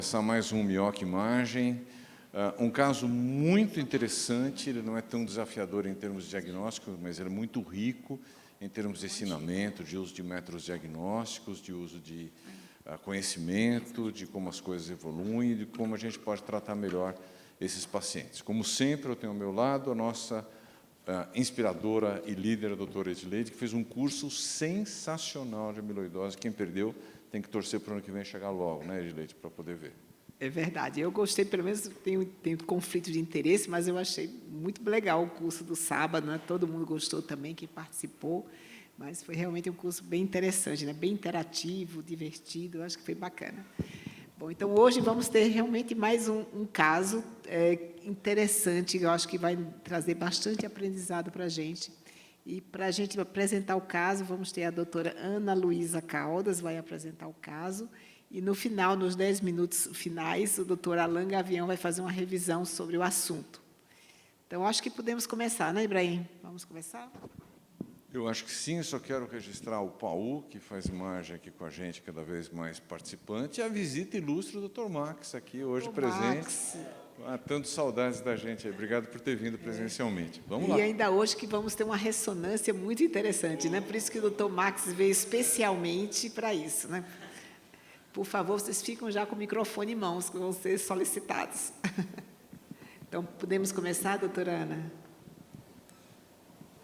começar mais um Mioca Imagem. Um caso muito interessante, ele não é tão desafiador em termos de diagnóstico, mas ele é muito rico em termos de ensinamento, de uso de métodos diagnósticos, de uso de conhecimento, de como as coisas evoluem, de como a gente pode tratar melhor esses pacientes. Como sempre, eu tenho ao meu lado a nossa inspiradora e líder, a doutora Edileide, que fez um curso sensacional de amiloidose. Quem perdeu tem que torcer para o ano que vem chegar logo, né, Edileide, para poder ver. É verdade. Eu gostei, pelo menos tenho conflito de interesse, mas eu achei muito legal o curso do sábado, né? Todo mundo gostou também, quem participou, mas foi realmente um curso bem interessante, né? Bem interativo, divertido, eu acho que foi bacana. Bom, então hoje vamos ter realmente mais um caso interessante, eu acho que vai trazer bastante aprendizado para a gente. E para a gente apresentar o caso, vamos ter a doutora Ana Luísa Caldas, vai apresentar o caso. E, no final, nos 10 minutos finais, o doutor Alain Gavião vai fazer uma revisão sobre o assunto. Então, acho que podemos começar, né, Ibrahim? Vamos começar? Eu acho que sim, só quero registrar o Paul, que faz imagem aqui com a gente, cada vez mais participante, e a visita ilustre do Dr. Max, aqui hoje presente. Max. Tanto saudades da gente aí. Obrigado por ter vindo presencialmente. Vamos lá. E ainda hoje que vamos ter uma ressonância muito interessante, né? Por isso que o Dr. Max veio especialmente para isso, né? Por favor, vocês ficam já com o microfone em mãos, que vão ser solicitados. Então, podemos começar, doutora Ana?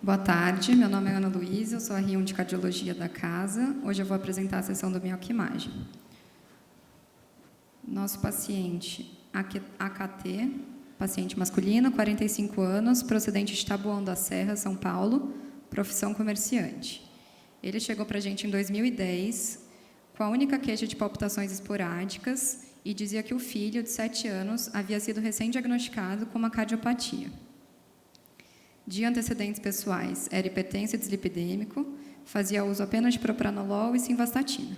Boa tarde, meu nome é Ana Luísa, eu sou a R1 de Cardiologia da casa. Hoje eu vou apresentar a sessão do Mioca Imagem. Nosso paciente, AKT, paciente masculino, 45 anos, procedente de Taboão da Serra, São Paulo, profissão comerciante. Ele chegou para a gente em 2010, com a única queixa de palpitações esporádicas e dizia que o filho, de 7 anos, havia sido recém-diagnosticado com uma cardiopatia. De antecedentes pessoais, era hipertenso e dislipidêmico, fazia uso apenas de propranolol e simvastatina.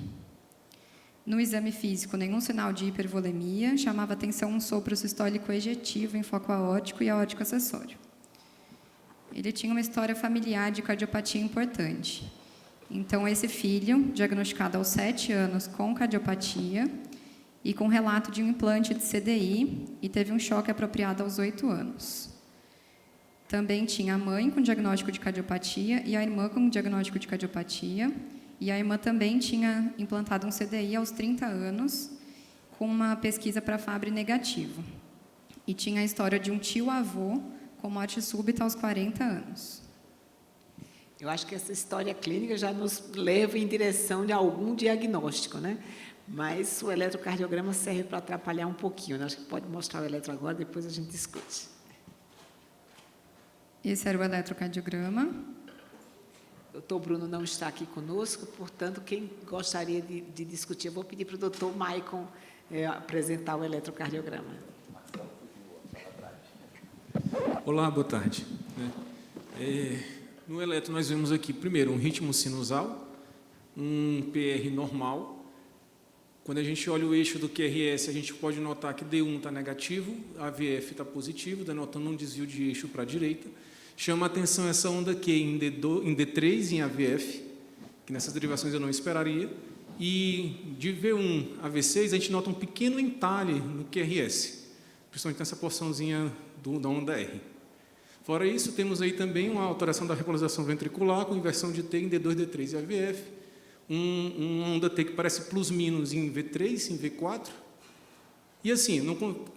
No exame físico, nenhum sinal de hipervolemia, chamava atenção um sopro sistólico ejetivo em foco aórtico e aórtico acessório. Ele tinha uma história familiar de cardiopatia importante. Então, esse filho, diagnosticado aos 7 anos com cardiopatia e com relato de um implante de CDI e teve um choque apropriado aos 8 anos. Também tinha a mãe com diagnóstico de cardiopatia e a irmã com diagnóstico de cardiopatia. E a irmã também tinha implantado um CDI aos 30 anos, com uma pesquisa para Fabry negativo. E tinha a história de um tio-avô com morte súbita aos 40 anos. Eu acho que essa história clínica já nos leva em direção de algum diagnóstico, né? Mas o eletrocardiograma serve para atrapalhar um pouquinho, né? Acho que pode mostrar o eletro agora, depois a gente discute. Esse era o eletrocardiograma. O doutor Bruno não está aqui conosco, portanto, quem gostaria de discutir, eu vou pedir para o doutor Maicon apresentar o eletrocardiograma. Olá, boa tarde. No eletro, nós vemos aqui, primeiro, um ritmo sinusal, um PR normal. Quando a gente olha o eixo do QRS, a gente pode notar que D1 está negativo, AVF está positivo, denotando um desvio de eixo para a direita. Chama a atenção essa onda Q em D3 em AVF, que nessas derivações eu não esperaria. E de V1 a V6, a gente nota um pequeno entalhe no QRS, principalmente nessa porçãozinha da onda R. Fora isso, temos aí também uma alteração da repolarização ventricular com inversão de T em D2, D3 e AVF, uma onda T que parece plus-minus em V3, em V4. E assim,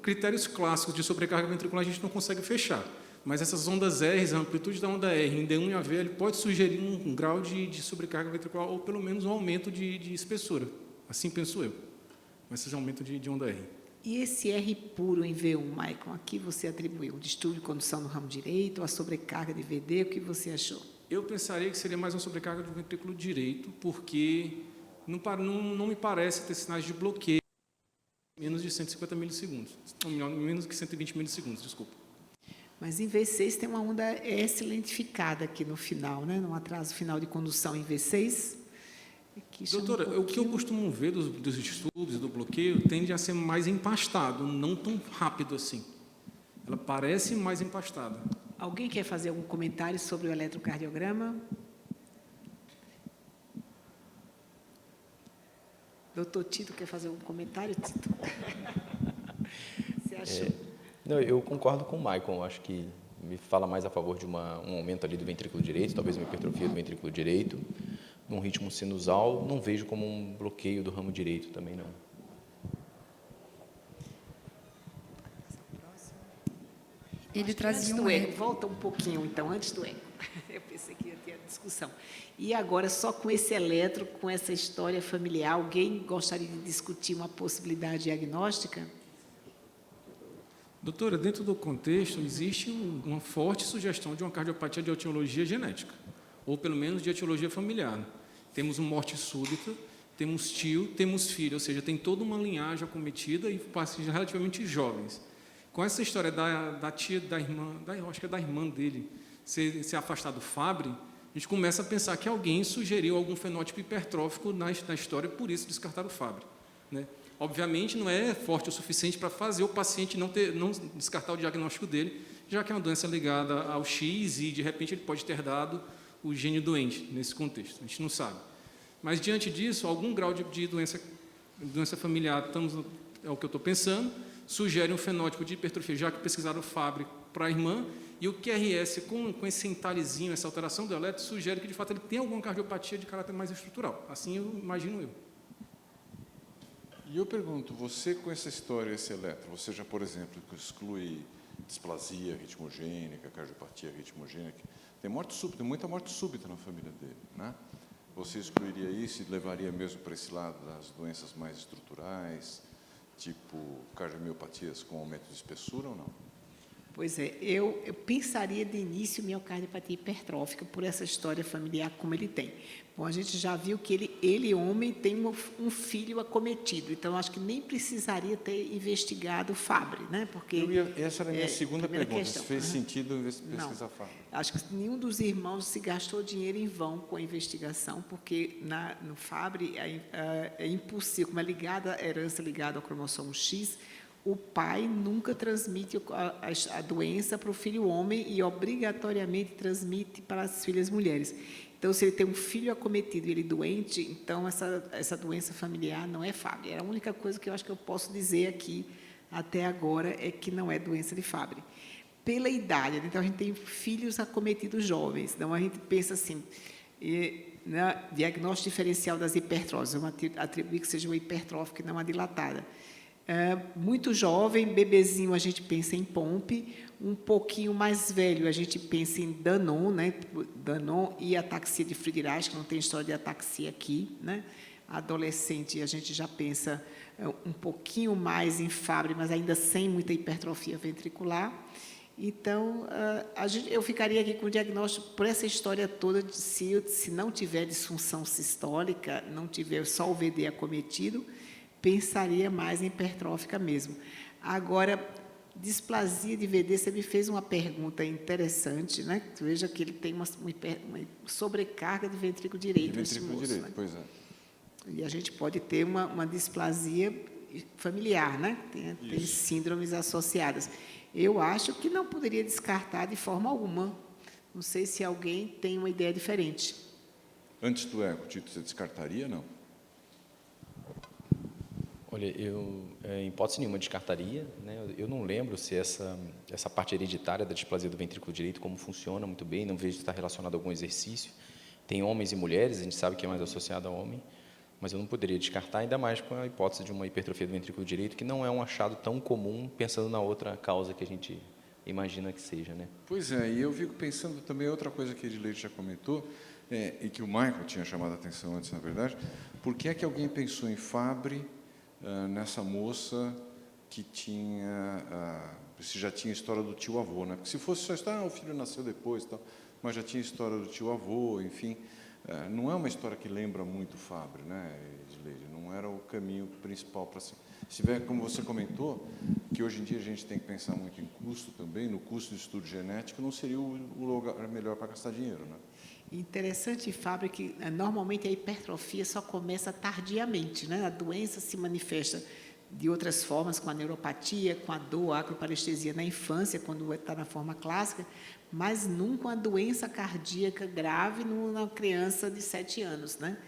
critérios clássicos de sobrecarga ventricular a gente não consegue fechar, mas essas ondas R, a amplitude da onda R em D1 e AV, ele pode sugerir um grau de sobrecarga ventricular ou pelo menos um aumento de espessura. Assim penso eu, mas esse aumento de onda R. E esse R puro em V1, Maicon, aqui você atribuiu distúrbio de condução no ramo direito, ou a sobrecarga de VD, o que você achou? Eu pensaria que seria mais uma sobrecarga do ventrículo direito, porque não me parece ter sinais de bloqueio menos de 150 milissegundos, não, menos que 120 milissegundos, desculpa. Mas em V6 tem uma onda S lentificada aqui no final, né? No atraso final de condução em V6. Doutora, o que eu costumo ver dos distúrbios, do bloqueio, tende a ser mais empastado, não tão rápido assim. Ela parece mais empastada. Alguém quer fazer algum comentário sobre o eletrocardiograma? Doutor Tito, quer fazer algum comentário, Tito? Não, eu concordo com o Michael, acho que me fala mais a favor de um aumento ali do ventrículo direito, talvez uma hipertrofia do ventrículo direito, num ritmo sinusal, não vejo como um bloqueio do ramo direito também não. Ele trazia Antes um do eco, volta um pouquinho, então, antes do eco. Eu pensei que ia ter a discussão. E agora, só com esse eletro, com essa história familiar, alguém gostaria de discutir uma possibilidade diagnóstica? Doutora, dentro do contexto, existe uma forte sugestão de uma cardiopatia de etiologia genética, ou pelo menos de etiologia familiar. Temos uma morte súbita, temos tio, temos filho, ou seja, tem toda uma linhagem acometida e pacientes relativamente jovens. Com essa história da tia, da irmã, acho que é da irmã dele, ser afastado do Fabry, a gente começa a pensar que alguém sugeriu algum fenótipo hipertrófico na história, por isso descartar o Fabry, né? Obviamente, não é forte o suficiente para fazer o paciente não descartar o diagnóstico dele, já que é uma doença ligada ao X e, de repente, ele pode ter dado o gene doente nesse contexto. A gente não sabe. Mas, diante disso, algum grau de doença familiar, é o que eu estou pensando, sugere um fenótipo de hipertrofia, já que pesquisaram o Fabry para a irmã, e o QRS, com esse entalhezinho, essa alteração do eletro, sugere que, de fato, ele tem alguma cardiopatia de caráter mais estrutural. Assim eu imagino eu. E eu pergunto, você com essa história, esse eletro, você já, por exemplo, exclui displasia ritmogênica, cardiopatia ritmogênica, tem morte súbita, tem muita morte súbita na família dele, né? Você excluiria isso e levaria mesmo para esse lado das doenças mais estruturais, tipo cardiomiopatias com aumento de espessura ou não? Pois é, eu pensaria de início miocardiopatia hipertrófica por essa história familiar como ele tem. Bom, a gente já viu que ele homem, tem um filho acometido, então acho que nem precisaria ter investigado o Fabry, né? Porque essa era a minha segunda pergunta, questão. se fez sentido pesquisar Fabry. Acho que nenhum dos irmãos se gastou dinheiro em vão com a investigação, porque no Fabry é impossível, como é herança ligada ao cromossomo X, o pai nunca transmite a doença para o filho homem e obrigatoriamente transmite para as filhas mulheres. Então, se ele tem um filho acometido e ele doente, então essa doença familiar não é Fabry. É a única coisa que eu acho que eu posso dizer aqui até agora é que não é doença de Fabry. Pela idade, então a gente tem filhos acometidos jovens, então a gente pensa assim, diagnóstico diferencial das hipertroses, vamos atribuir que seja uma hipertrófica e não uma dilatada. Muito jovem, bebezinho, a gente pensa em POMP, um pouquinho mais velho, a gente pensa em Danon, né? Danon e ataxia de Friedreich, que não tem história de ataxia aqui, né? Adolescente, a gente já pensa um pouquinho mais em Fabry, mas ainda sem muita hipertrofia ventricular. Então, eu ficaria aqui com o diagnóstico por essa história toda, de se não tiver disfunção sistólica, não tiver só o VD acometido, pensaria mais em hipertrófica mesmo. Agora, displasia de VD, você me fez uma pergunta interessante, né? Veja que ele tem uma sobrecarga de ventrículo direito. De ventrículo moço, direito, né? pois é. E a gente pode ter uma displasia familiar, né? Tem síndromes associadas. Eu acho que não poderia descartar de forma alguma. Não sei se alguém tem uma ideia diferente. Antes do eco, Tito, você descartaria, não? Olha, eu, em hipótese nenhuma, descartaria, né? Eu não lembro se essa parte hereditária da displasia do ventrículo direito, como funciona muito bem, não vejo estar relacionado a algum exercício. Tem homens e mulheres, a gente sabe que é mais associado a homem, mas eu não poderia descartar, ainda mais com a hipótese de uma hipertrofia do ventrículo direito, que não é um achado tão comum, pensando na outra causa que a gente imagina que seja, né? Pois é, e eu fico pensando também, outra coisa que a Edileide já comentou, e que o Michael tinha chamado a atenção antes, na verdade, por que é que alguém pensou em Fabry nessa moça que se já tinha história do tio-avô, né? Porque se fosse só história, o filho nasceu depois, tal, mas já tinha história do tio-avô, enfim, não é uma história que lembra muito Fabry, né, Edileide? Não era o caminho principal para se tiver, como você comentou, que hoje em dia a gente tem que pensar muito em custo também, no custo de estudo genético, não seria o lugar melhor para gastar dinheiro, né? Interessante, Fábio, que normalmente a hipertrofia só começa tardiamente, né? A doença se manifesta de outras formas, com a neuropatia, com a dor, a acroparestesia na infância, quando está na forma clássica, mas nunca uma doença cardíaca grave numa criança de 7 anos, né?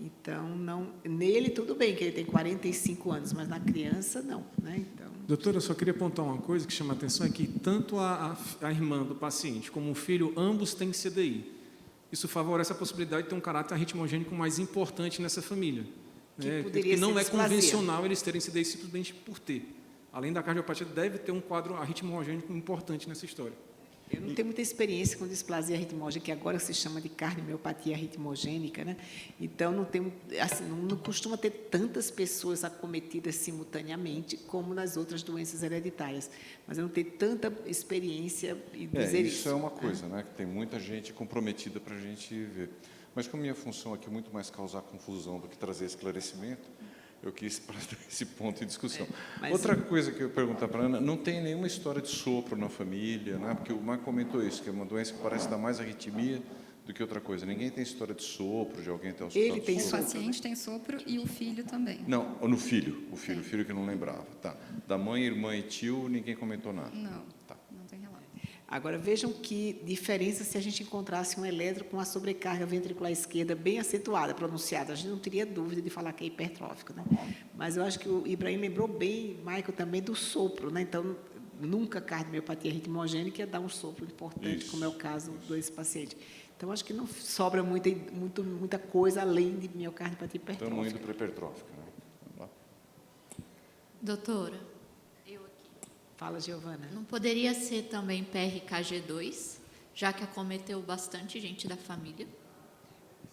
Então, não, nele tudo bem, que ele tem 45 anos, mas na criança não, né? Então, Doutora, eu só queria apontar uma coisa que chama a atenção, é que tanto a irmã do paciente como o filho, ambos têm CDI. Isso favorece a possibilidade de ter um caráter arritmogênico mais importante nessa família. Que poderia Porque não ser é displasia. convencional eles terem CDI simplesmente por ter. Além da cardiopatia, deve ter um quadro arritmogênico importante nessa história. eu não tenho muita experiência com displasia arritmogênica, que agora se chama de cardiomiopatia arritmogênica, né? Então, não tem, assim, não costuma ter tantas pessoas acometidas simultaneamente como nas outras doenças hereditárias. Mas eu não tenho tanta experiência em dizer isso. Isso é uma coisa, né, que tem muita gente comprometida para a gente ver. Mas como minha função aqui é muito mais causar confusão do que trazer esclarecimento, eu quis trazer esse ponto em discussão. Mas- Outra coisa que eu ia perguntar para a Ana, não tem nenhuma história de sopro na família, né? Porque o Marco comentou isso, que é uma doença que parece dar mais arritmia do que outra coisa. Ninguém tem história de sopro, de alguém ter Ele de tem O sopro. sopro. paciente tem sopro e o filho também. Não, no filho, o filho que não lembrava. Tá. Da mãe, irmã e tio, ninguém comentou nada. Não, Tá. não tem relato. Agora, vejam que diferença se a gente encontrasse um eletro com a sobrecarga ventricular esquerda bem acentuada, pronunciada. A gente não teria dúvida de falar que é hipertrófico, né? Mas eu acho que o Ibrahim lembrou bem, Michael, também do sopro, né? Então, nunca cardiomiopatia arritmogênica ia dar um sopro importante, Isso, como é o caso desse paciente. Então, acho que não sobra muita coisa além de miocardiopatia Estamos hipertrófica. indo para hipertrófica, né? Vamos lá. Doutora, eu aqui. Fala, Giovana. Não poderia ser também PRKG2, já que acometeu bastante gente da família?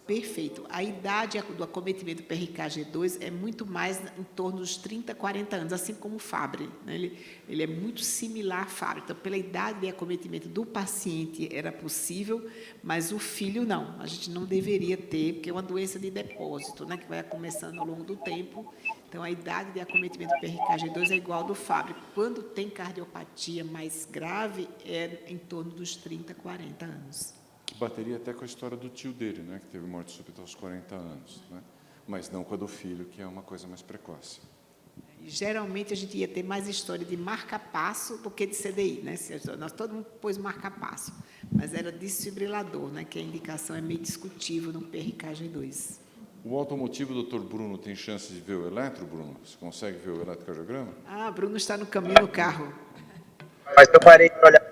Perfeito. A idade do acometimento PRKG2 é muito mais em torno dos 30, 40 anos, assim como o Fabry, né? Ele é muito similar a Fabry. Então, pela idade de acometimento do paciente era possível, mas o filho não. A gente não deveria ter, porque é uma doença de depósito, né, que vai começando ao longo do tempo. Então, a idade de acometimento PRKG2 é igual ao do Fabry. Quando tem cardiopatia mais grave, é em torno dos 30, 40 anos. Bateria até com a história do tio dele, né, que teve morte súbita aos 40 anos, né? Mas não com a do filho, que é uma coisa mais precoce. Geralmente, a gente ia ter mais história de marca-passo do que de CDI, né? Todo mundo pôs marca-passo, mas era desfibrilador, né? Que a indicação é meio discutível no PRKG2. O automotivo, doutor Bruno, tem chance de ver o eletro, Bruno? Você consegue ver o eletrocardiograma? Ah, Bruno está no caminho no carro. Mas eu parei para olhar.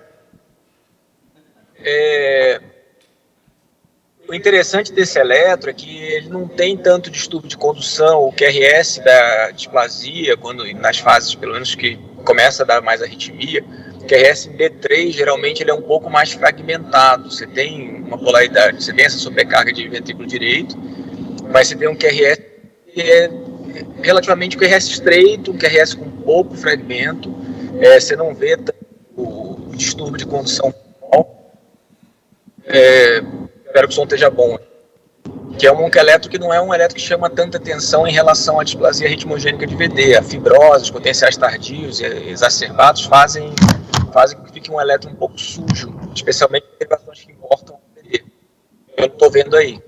O interessante desse eletro é que ele não tem tanto distúrbio de condução, o QRS da displasia, quando nas fases, pelo menos, que começa a dar mais arritmia, o QRS em B3, geralmente, ele é um pouco mais fragmentado. Você tem uma polaridade, você tem essa sobrecarga de ventrículo direito, mas você tem um QRS que é relativamente um QRS estreito, um QRS com pouco fragmento, você não vê o distúrbio de condução. Espero que o som esteja bom. Que é um oncoeletro que não é um eletro que chama tanta atenção em relação à displasia ritmogênica de VD. A fibrose, os potenciais tardios e exacerbados fazem com que fique um eletro um pouco sujo, especialmente em derivações que importam o VD. Eu não estou vendo aí.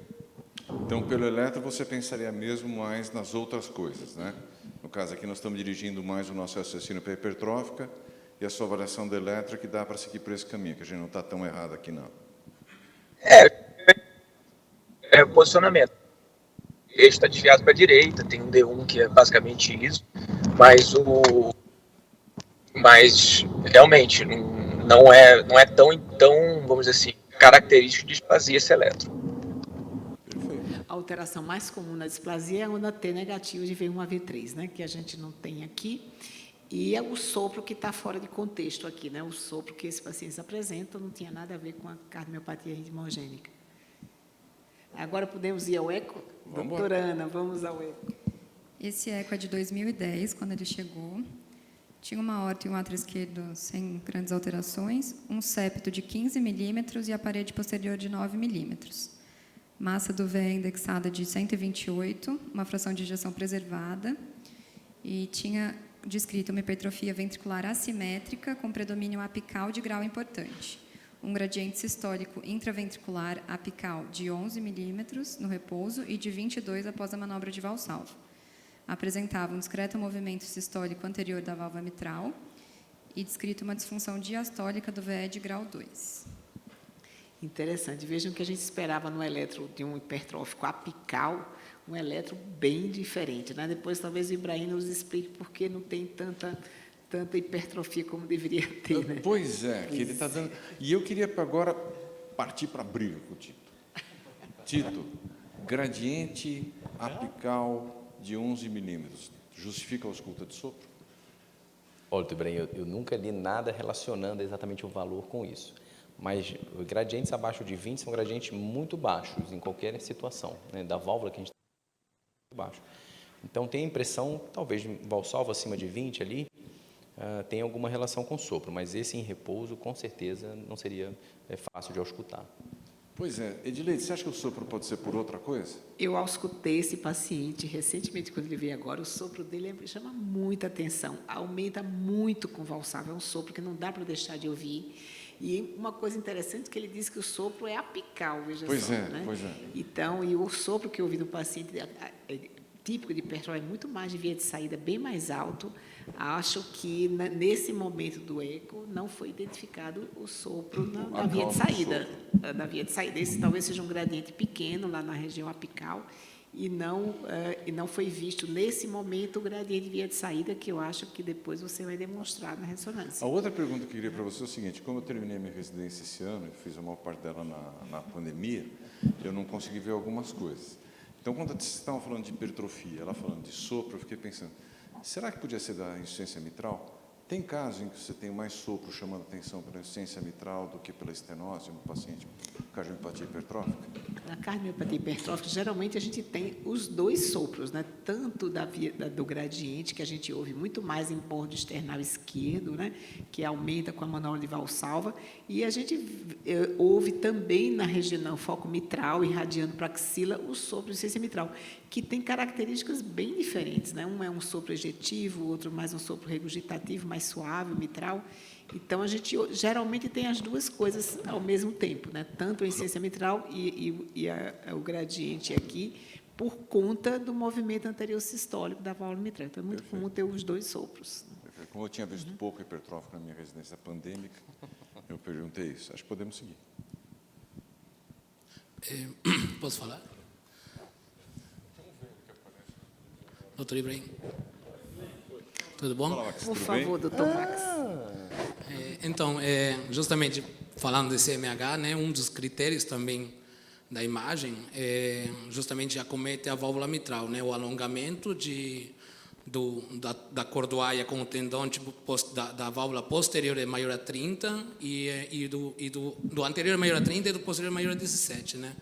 Então, pelo eletro, você pensaria mesmo mais nas outras coisas, né? No caso aqui, nós estamos dirigindo mais o nosso raciocínio para a hipertrófica e a sua avaliação do eletro que dá para seguir por esse caminho, que a gente não está tão errado aqui, não. Posicionamento. Ele está desviado para a direita, tem um D1 que é basicamente liso, mas realmente não é tão, vamos dizer assim, característico de displasia esse eletro. Perfeito. A alteração mais comum na displasia é a onda T negativa de V1 a V3, né? Que a gente não tem aqui. E é o sopro que está fora de contexto aqui, né? O sopro que esses pacientes apresentam não tinha nada a ver com a cardiomiopatia ritmogênica. Agora podemos ir ao eco? Doutora Ana, vamos ao eco. Esse eco é de 2010, quando ele chegou. Tinha uma aorta e um átrio esquerdo sem grandes alterações, um septo de 15 milímetros e a parede posterior de 9 milímetros. Massa do VE indexada de 128, uma fração de ejeção preservada, e tinha descrito uma hipertrofia ventricular assimétrica com predomínio apical de grau importante. Um gradiente sistólico intraventricular apical de 11 milímetros no repouso e de 22 após a manobra de Valsalva. Apresentava um discreto movimento sistólico anterior da válvula mitral e descrito uma disfunção diastólica do VE de grau 2. Interessante. Vejam que a gente esperava no eletro de um hipertrófico apical um eletro bem diferente, né? Depois, talvez o Ibrahim nos explique por que não tem tanta hipertrofia como deveria ter, né? Pois é, que ele está dando... E eu queria agora partir para a briga com o Tito. Tito, gradiente apical de 11 milímetros, justifica a ausculta de sopro? Olha, Ibrahim, eu nunca li nada relacionando exatamente o valor com isso. Mas gradientes abaixo de 20 são gradientes muito baixos em qualquer situação, né? Da válvula que a gente está muito baixo. Então, tem a impressão, talvez, de valsalva acima de 20 ali, tem alguma relação com sopro, mas esse em repouso, com certeza, não seria fácil de auscultar. Pois é. Edileide, você acha que o sopro pode ser por outra coisa? Eu auscultei esse paciente recentemente, quando ele veio agora, o sopro dele chama muita atenção, aumenta muito com valsalva, é um sopro que não dá para deixar de ouvir. E uma coisa interessante é que ele disse que o sopro é apical, veja Pois só. é, Né? pois é. Então, e o sopro que eu ouvi do paciente, típico de hipertrofia, é muito mais de via de saída, bem mais alto. Acho que nesse momento do eco não foi identificado o sopro na via de saída. Na via de saída, esse talvez seja um gradiente pequeno lá na região apical e não foi visto nesse momento o gradiente de via de saída, que eu acho que depois você vai demonstrar na ressonância. A outra pergunta que eu queria para você é o seguinte: como eu terminei minha residência esse ano, e fiz a maior parte dela na pandemia, eu não consegui ver algumas coisas. Então, quando vocês estavam falando de hipertrofia, ela falando de sopro, eu fiquei pensando, será que podia ser da insuficiência mitral? Tem casos em que você tem mais sopro chamando atenção pela insuficiência mitral do que pela estenose no paciente com cardiopatia hipertrófica? Na cardiopatia hipertrófica, geralmente a gente tem os dois sopros, né? Tanto do gradiente, que a gente ouve muito mais em bordo external esquerdo, né? Que aumenta com a manobra de valsalva, e a gente ouve também na região foco mitral, irradiando para a axila, o sopro de insuficiência mitral, que tem características bem diferentes, né? Um é um sopro ejetivo, o outro mais um sopro regurgitativo, mais suave, mitral. Então, a gente geralmente tem as duas coisas ao mesmo tempo, né? Tanto a insuficiência mitral e o gradiente aqui, por conta do movimento anterior sistólico da válvula mitral. Então, é muito comum ter os dois sopros. Como eu tinha visto pouco hipertrófico na minha residência pandêmica, eu perguntei isso. Acho que podemos seguir. Posso falar? Doutor Ibrahim. Tudo bom? Fala, Max, Por tudo favor, bem? doutor Max. Então, justamente falando de CMH, né, um dos critérios também da imagem é justamente acomete a válvula mitral, né, o alongamento da cordoária com o tendão da válvula posterior é maior a 30 e do anterior é maior a 30 e do posterior é maior a 17, né?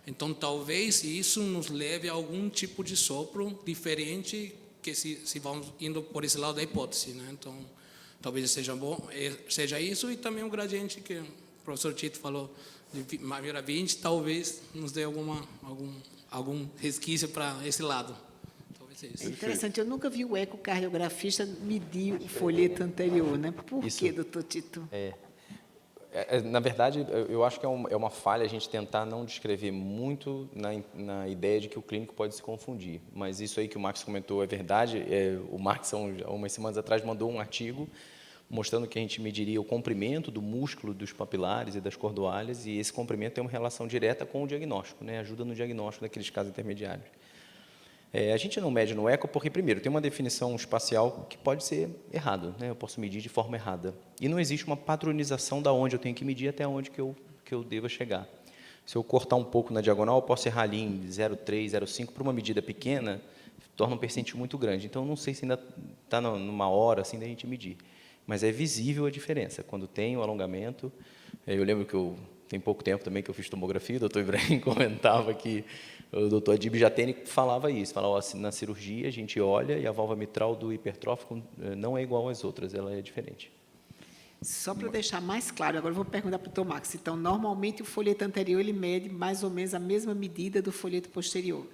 Então, talvez isso nos leve a algum tipo de sopro diferente que se vamos indo por esse lado da hipótese, né? Então, talvez seja isso, e também o gradiente que o professor Tito falou de maior a 20, talvez nos dê algum resquício para esse lado. Talvez seja isso. É interessante, eu nunca vi o ecocardiografista medir o folheto anterior, né? Por quê, doutor Tito? Na verdade, eu acho que é uma falha a gente tentar não descrever muito na ideia de que o clínico pode se confundir. Mas isso aí que o Max comentou é verdade. O Max, há umas semanas atrás, mandou um artigo mostrando que a gente mediria o comprimento do músculo dos papilares e das cordoalhas, e esse comprimento tem uma relação direta com o diagnóstico, né? Ajuda no diagnóstico daqueles casos intermediários. A gente não mede no eco porque, primeiro, tem uma definição espacial que pode ser errado, né? Eu posso medir de forma errada. E não existe uma padronização da onde eu tenho que medir até onde que eu deva chegar. Se eu cortar um pouco na diagonal, eu posso errar ali em 0,3, 0,5, para uma medida pequena, torna um percentil muito grande. Então, não sei se ainda está numa hora assim da gente medir. Mas é visível a diferença. Quando tem o alongamento, eu lembro que tem pouco tempo também que eu fiz tomografia, o doutor Ibrahim comentava que o doutor Adib Jatene falava isso, falava assim, na cirurgia a gente olha e a válvula mitral do hipertrófico não é igual às outras, ela é diferente. Só para deixar mais claro, agora eu vou perguntar para o doutor Max. Então, normalmente o folheto anterior ele mede mais ou menos a mesma medida do folheto posterior.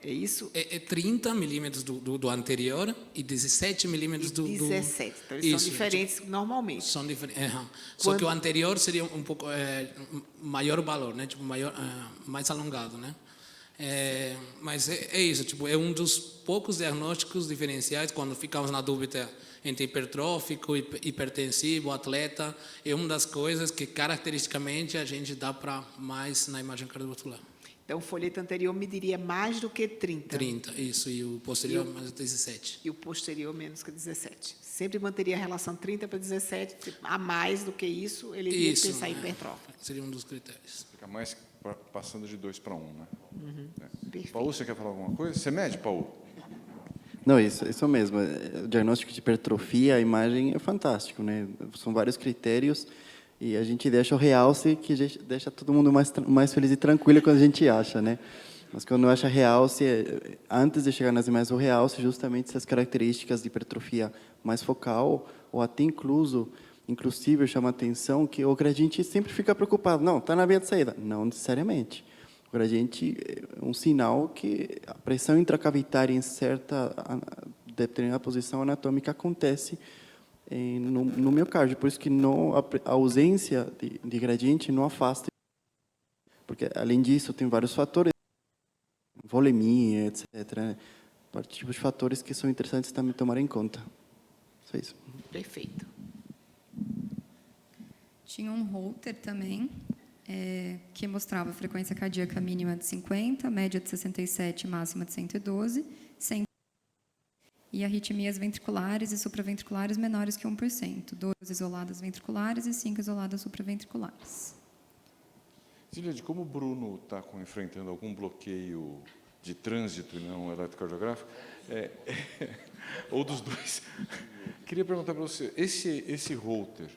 É isso? É 30 milímetros do anterior e 17 milímetros do... 17. Então, eles são diferentes normalmente. São diferentes. Só que o anterior seria um pouco maior valor, né? Tipo, mais alongado, né? Mas é isso, tipo, é um dos poucos diagnósticos diferenciais quando ficamos na dúvida entre hipertrófico, hipertensivo, atleta. É uma das coisas que caracteristicamente a gente dá para mais na imagem cardiovascular. Então, o folheto anterior mediria mais do que 30. 30, isso, e o posterior mais 17. E o posterior menos que 17. Sempre manteria a relação 30 para 17, a mais do que isso, ele iria Isso, pensar em hipertrófica. seria um dos critérios. Fica mais passando de 2 para 1, né? Perfeito. Paulo, você quer falar alguma coisa? Você mede, Paulo? Não, isso mesmo. O diagnóstico de hipertrofia, a imagem é fantástico, né? São vários critérios e a gente deixa o realce que deixa todo mundo mais feliz e tranquilo quando a gente acha, né? Mas quando acha realce, antes de chegar nas imagens, o realce justamente essas características de hipertrofia mais focal ou até inclusive chama a atenção que o gradiente sempre fica preocupado. Não, está na via de saída. Não necessariamente. O gradiente é um sinal que a pressão intracavitária em certa determinada posição anatômica acontece no miocárdio. Por isso que a ausência de gradiente não afasta. Porque, além disso, tem vários fatores, volemia, etc. Vários tipos de fatores que são interessantes também tomar em conta. Só isso. Perfeito. Tinha um holter também, que mostrava a frequência cardíaca mínima de 50, média de 67, máxima de 112, e arritmias ventriculares e supraventriculares menores que 1%, 2 isoladas ventriculares e 5 isoladas supraventriculares. Zilede, como o Bruno está enfrentando algum bloqueio de trânsito e não eletrocardiográfico, ou dos dois, queria perguntar para você, esse holter,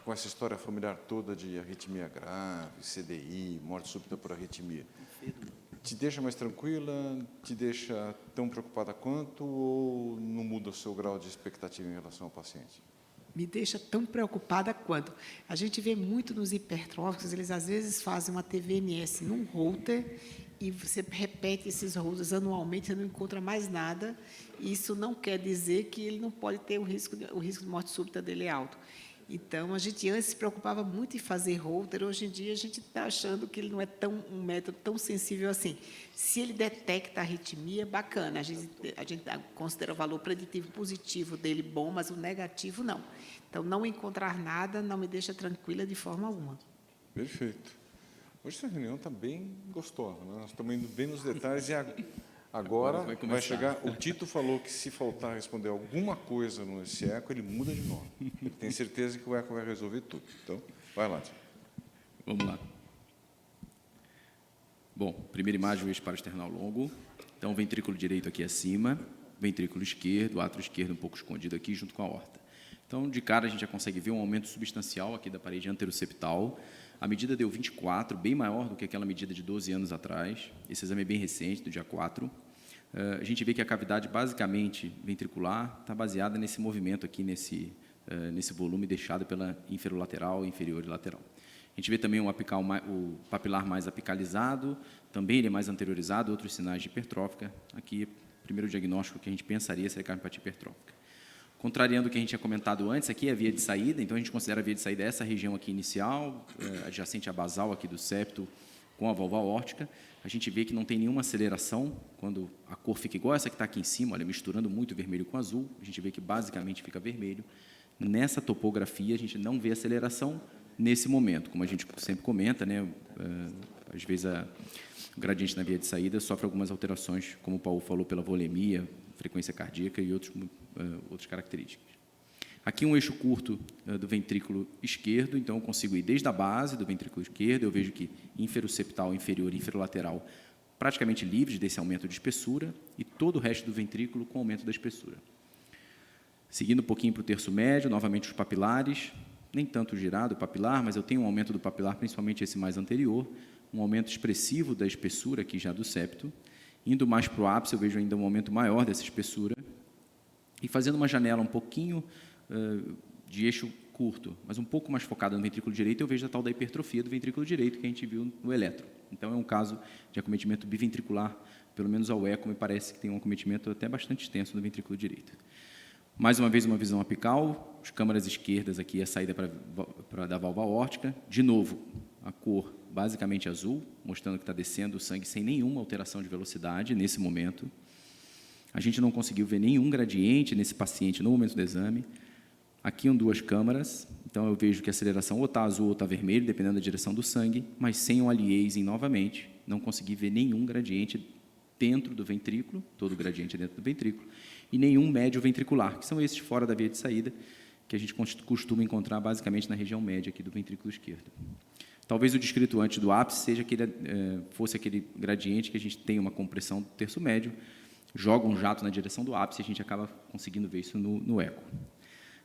com essa história familiar toda de arritmia grave, CDI, morte súbita por arritmia, te deixa mais tranquila, te deixa tão preocupada quanto, ou não muda o seu grau de expectativa em relação ao paciente? Me deixa tão preocupada quanto. A gente vê muito nos hipertróficos, eles às vezes fazem uma TVNS num holter e você repete esses holters anualmente, você não encontra mais nada. Isso não quer dizer que ele não pode ter o risco de morte súbita dele é alto. Então, a gente antes se preocupava muito em fazer holter, hoje em dia a gente está achando que ele não é um método tão sensível assim. Se ele detecta a arritmia, bacana, a gente considera o valor preditivo positivo dele bom, mas o negativo não. Então, não encontrar nada não me deixa tranquila de forma alguma. Perfeito. Hoje essa reunião está bem gostosa, né? Nós estamos indo bem nos detalhes e agora vai chegar. O Tito falou que se faltar responder alguma coisa no eco, ele muda de nome. Ele tem certeza que o eco vai resolver tudo. Então, vai lá, Tito. Vamos lá. Bom, primeira imagem, o eixo paraesternal longo. Então, ventrículo direito aqui acima, ventrículo esquerdo, átrio esquerdo um pouco escondido aqui, junto com a aorta. Então, de cara, a gente já consegue ver um aumento substancial aqui da parede anteroseptal. A medida deu 24, bem maior do que aquela medida de 12 anos atrás. Esse exame é bem recente, do dia 4. A gente vê que a cavidade, basicamente, ventricular, está baseada nesse movimento aqui, nesse volume deixado pela inferolateral, inferior e lateral. A gente vê também o papilar mais apicalizado, também ele é mais anteriorizado, outros sinais de hipertrófica. Aqui, o primeiro diagnóstico que a gente pensaria seria cardiopatia hipertrófica. Contrariando o que a gente tinha comentado antes, aqui é a via de saída, então a gente considera a via de saída essa região aqui inicial, adjacente à basal aqui do septo, com a válvula aórtica. A gente vê que não tem nenhuma aceleração, quando a cor fica igual essa que está aqui em cima, olha, misturando muito vermelho com azul, a gente vê que basicamente fica vermelho. Nessa topografia, a gente não vê aceleração nesse momento, como a gente sempre comenta, né? Às vezes o gradiente na via de saída sofre algumas alterações, como o Paulo falou, pela volemia, frequência cardíaca e outras características. Aqui um eixo curto do ventrículo esquerdo, então eu consigo ir desde a base do ventrículo esquerdo, eu vejo que inferoseptal, inferior e inferolateral praticamente livres desse aumento de espessura e todo o resto do ventrículo com aumento da espessura. Seguindo um pouquinho para o terço médio, novamente os papilares, nem tanto girado o papilar, mas eu tenho um aumento do papilar, principalmente esse mais anterior, um aumento expressivo da espessura aqui já do septo. Indo mais para o ápice, eu vejo ainda um aumento maior dessa espessura. E fazendo uma janela um pouquinho de eixo curto, mas um pouco mais focada no ventrículo direito, eu vejo a tal da hipertrofia do ventrículo direito que a gente viu no eletro. Então, é um caso de acometimento biventricular, pelo menos ao eco, me parece que tem um acometimento até bastante extenso no ventrículo direito. Mais uma vez, uma visão apical, as câmaras esquerdas aqui, a saída da válvula aórtica. De novo, a cor basicamente azul, mostrando que está descendo o sangue sem nenhuma alteração de velocidade nesse momento. A gente não conseguiu ver nenhum gradiente nesse paciente no momento do exame. Aqui, duas câmaras, Então, eu vejo que a aceleração ou está azul ou está vermelho, dependendo da direção do sangue, mas sem um aliasing novamente, não consegui ver nenhum gradiente dentro do ventrículo, todo gradiente é dentro do ventrículo, e nenhum médio ventricular, que são esses fora da via de saída, que a gente costuma encontrar basicamente na região média aqui do ventrículo esquerdo. Talvez o descrito antes do ápice fosse aquele gradiente que a gente tem uma compressão do terço médio, joga um jato na direção do ápice e a gente acaba conseguindo ver isso no eco.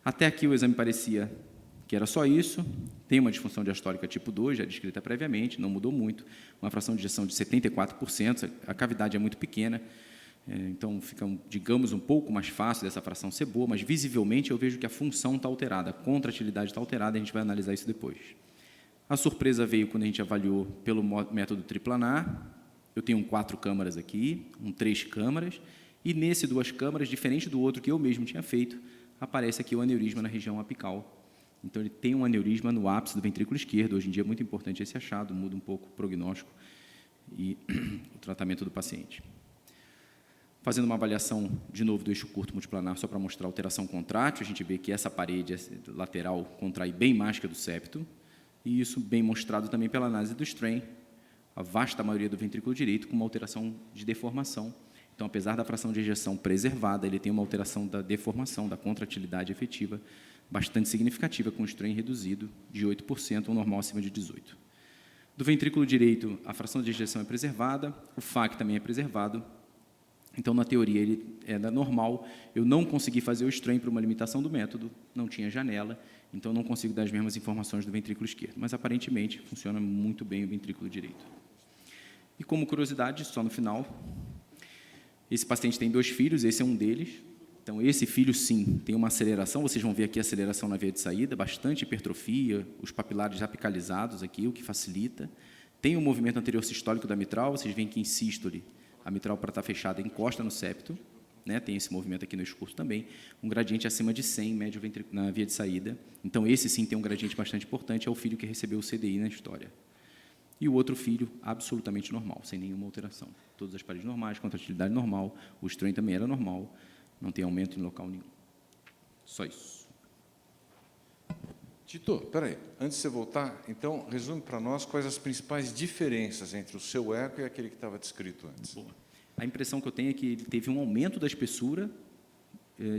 Até aqui o exame parecia que era só isso, tem uma disfunção diastólica tipo 2, já descrita previamente, não mudou muito, uma fração de ejeção de 74%, a cavidade é muito pequena, então fica, digamos, um pouco mais fácil dessa fração ser boa, mas visivelmente eu vejo que a função está alterada, a contratilidade está alterada, a gente vai analisar isso depois. A surpresa veio quando a gente avaliou pelo método triplanar. Eu tenho 4 câmaras aqui, 3 câmaras, e nesse 2 câmaras, diferente do outro que eu mesmo tinha feito, aparece aqui o aneurisma na região apical. Então, ele tem um aneurisma no ápice do ventrículo esquerdo. Hoje em dia é muito importante esse achado, muda um pouco o prognóstico e o tratamento do paciente. Fazendo uma avaliação, de novo, do eixo curto multiplanar, só para mostrar a alteração contrátil, a gente vê que essa parede lateral contrai bem mais que a do septo, e isso bem mostrado também pela análise do strain, a vasta maioria do ventrículo direito com uma alteração de deformação. Então, apesar da fração de ejeção preservada, ele tem uma alteração da deformação, da contratilidade efetiva, bastante significativa, com o strain reduzido de 8%, um normal acima de 18%. Do ventrículo direito, a fração de ejeção é preservada, o FAC também é preservado. Então, na teoria, ele era normal. Eu não consegui fazer o strain por uma limitação do método, não tinha janela, então não consigo dar as mesmas informações do ventrículo esquerdo. Mas, aparentemente, funciona muito bem o ventrículo direito. E, como curiosidade, só no final, esse paciente tem 2 filhos, esse é um deles. Então, esse filho, sim, tem uma aceleração. Vocês vão ver aqui a aceleração na via de saída, bastante hipertrofia, os papilares apicalizados aqui, o que facilita. Tem o movimento anterior sistólico da mitral, vocês veem que em sístole, a mitral, para estar fechada, encosta no septo, né? Tem esse movimento aqui no escurso também, um gradiente acima de 100, médio na via de saída. Então, esse sim tem um gradiente bastante importante, é o filho que recebeu o CDI na história. E o outro filho, absolutamente normal, sem nenhuma alteração. Todas as paredes normais, contratilidade normal, o strain também era normal, não tem aumento em local nenhum. Só isso. Tito, peraí, antes de você voltar, então, resume para nós quais as principais diferenças entre o seu eco e aquele que estava descrito antes. Boa. A impressão que eu tenho é que ele teve um aumento da espessura,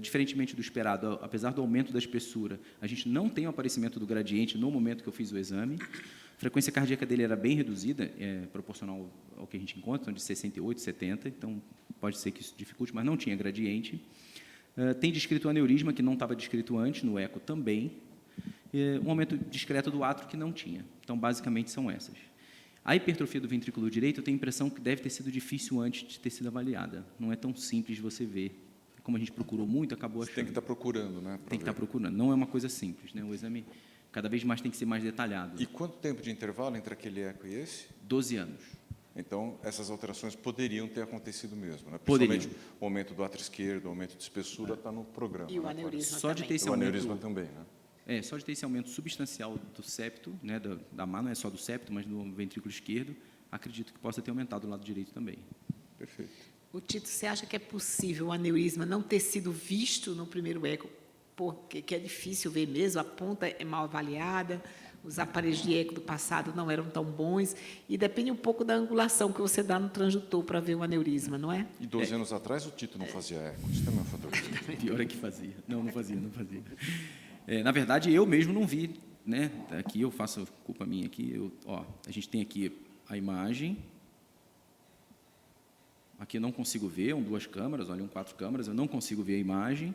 diferentemente do esperado. Apesar do aumento da espessura, a gente não tem o aparecimento do gradiente no momento que eu fiz o exame. A frequência cardíaca dele era bem reduzida, proporcional ao que a gente encontra, de 68, 70, então pode ser que isso dificulte, mas não tinha gradiente. Tem descrito o aneurisma, que não estava descrito antes, no eco também. Um aumento discreto do átrio, que não tinha. Então, basicamente, são essas. A hipertrofia do ventrículo direito, eu tenho a impressão que deve ter sido difícil antes de ter sido avaliada. Não é tão simples de você ver. Como a gente procurou muito, acabou achando. Você tem que estar procurando, né? Tem que estar procurando. Não é uma coisa simples, né? O exame, cada vez mais, tem que ser mais detalhado. E quanto tempo de intervalo entre aquele eco e esse? 12 anos. Então, essas alterações poderiam ter acontecido mesmo, né? Poderiam. Principalmente o aumento do átrio esquerdo, o aumento de espessura está no programa. E o né? aneurisma Só de ter esse o aumento, aneurisma também, né? só de ter esse aumento substancial do septo, né, da má, não é só do septo, mas do ventrículo esquerdo, acredito que possa ter aumentado do lado direito também. Perfeito. O Tito, você acha que é possível o aneurisma não ter sido visto no primeiro eco, porque que é difícil ver mesmo, a ponta é mal avaliada, os aparelhos de eco do passado não eram tão bons, e depende um pouco da angulação que você dá no transdutor para ver o aneurisma, não é? E 12 anos atrás o Tito não fazia eco, isso também é um fator. Pior é que fazia. Não fazia. Na verdade, eu mesmo não vi, né? Aqui eu faço culpa minha aqui. A gente tem aqui a imagem. Aqui eu não consigo ver, 2 câmeras, olha, 4 câmeras, eu não consigo ver a imagem.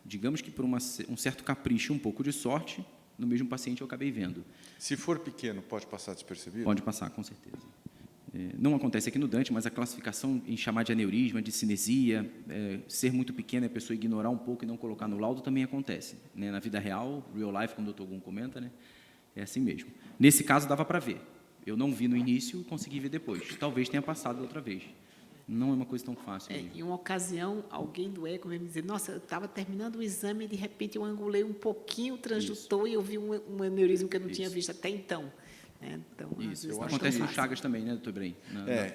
Digamos que por um certo capricho, um pouco de sorte, no mesmo paciente eu acabei vendo. Se for pequeno, pode passar despercebido? Pode passar, com certeza. Não acontece aqui no Dante, mas a classificação em chamar de aneurisma, de cinesia, ser muito pequena, a pessoa ignorar um pouco e não colocar no laudo, também acontece. Né? Na vida real, real life, como o Dr. Gun comenta, né? É assim mesmo. Nesse caso, dava para ver. Eu não vi no início e consegui ver depois. Talvez tenha passado outra vez. Não é uma coisa tão fácil. Em uma ocasião, alguém do eco veio me dizer, nossa, eu estava terminando o exame e, de repente, eu angulei um pouquinho o transdutor e eu vi um aneurisma que eu não tinha visto até então. né? Então, às Isso, vezes eu não é acho tão acontece no fácil. Chagas também, né, doutor Ibrahim?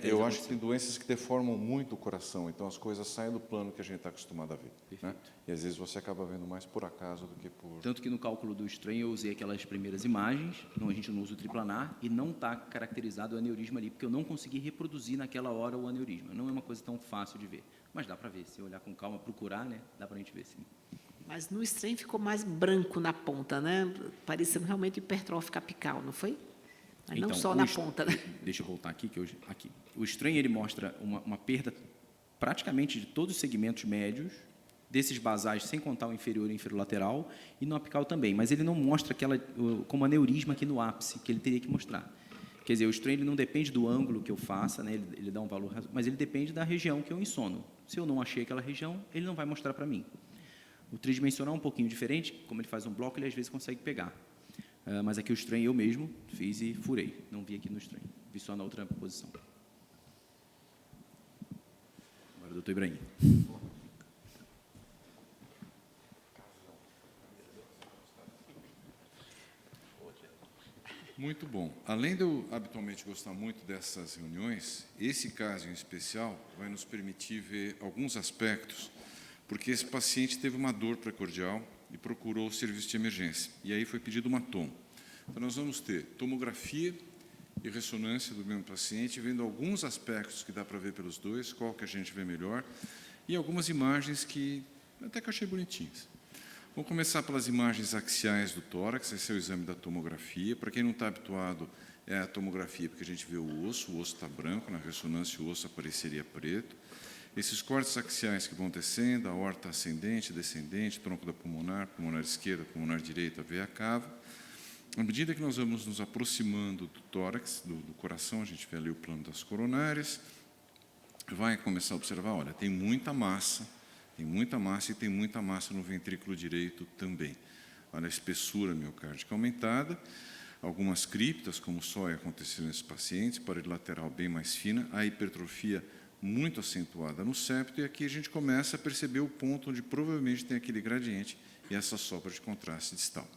Eu acho que tem doenças que deformam muito o coração, então as coisas saem do plano que a gente está acostumado a ver. Né? E às vezes você acaba vendo mais por acaso do que por... Tanto que no cálculo do strain eu usei aquelas primeiras imagens, a gente não usa o triplanar, e não está caracterizado o aneurisma ali, porque eu não consegui reproduzir naquela hora o aneurisma. Não é uma coisa tão fácil de ver, mas dá para ver, se olhar com calma, procurar, né, dá para a gente ver sim. Mas no strain ficou mais branco na ponta, né? Parecendo realmente hipertrófica apical, não foi? Mas não só na ponta, né? Deixa eu voltar aqui, aqui. O strain, ele mostra uma perda praticamente de todos os segmentos médios, desses basais, sem contar o inferior e o inferolateral, e no apical também, mas ele não mostra como aneurisma aqui no ápice, que ele teria que mostrar. Quer dizer, o strain ele não depende do ângulo que eu faça, né? Ele dá um valor, mas ele depende da região que eu ensono. Se eu não achei aquela região, ele não vai mostrar para mim. O tridimensional é um pouquinho diferente, como ele faz um bloco, ele às vezes consegue pegar. Mas aqui o strain eu mesmo fiz e furei, não vi aqui no strain, vi só na outra posição. Agora, doutor Ibrahim. Muito bom. Além de eu habitualmente gostar muito dessas reuniões, esse caso em especial vai nos permitir ver alguns aspectos, porque esse paciente teve uma dor precordial e procurou o serviço de emergência. E aí foi pedido uma tomo. Então, nós vamos ter tomografia e ressonância do mesmo paciente, vendo alguns aspectos que dá para ver pelos dois, qual que a gente vê melhor, e algumas imagens que até que eu achei bonitinhas. Vamos começar pelas imagens axiais do tórax, esse é o exame da tomografia. Para quem não está habituado, é a tomografia, porque a gente vê o osso está branco, na ressonância o osso apareceria preto. Esses cortes axiais que vão descendo, a aorta ascendente, descendente, tronco da pulmonar, pulmonar esquerda, pulmonar direita, veia cava. À medida que nós vamos nos aproximando do tórax, do coração, a gente vê ali o plano das coronárias, vai começar a observar, olha, tem muita massa e tem muita massa no ventrículo direito também. Olha a espessura miocárdica aumentada, algumas criptas, como só aconteceu nesses pacientes, parede lateral bem mais fina, a hipertrofia muito acentuada no septo, e aqui a gente começa a perceber o ponto onde provavelmente tem aquele gradiente e essa sobra de contraste distal.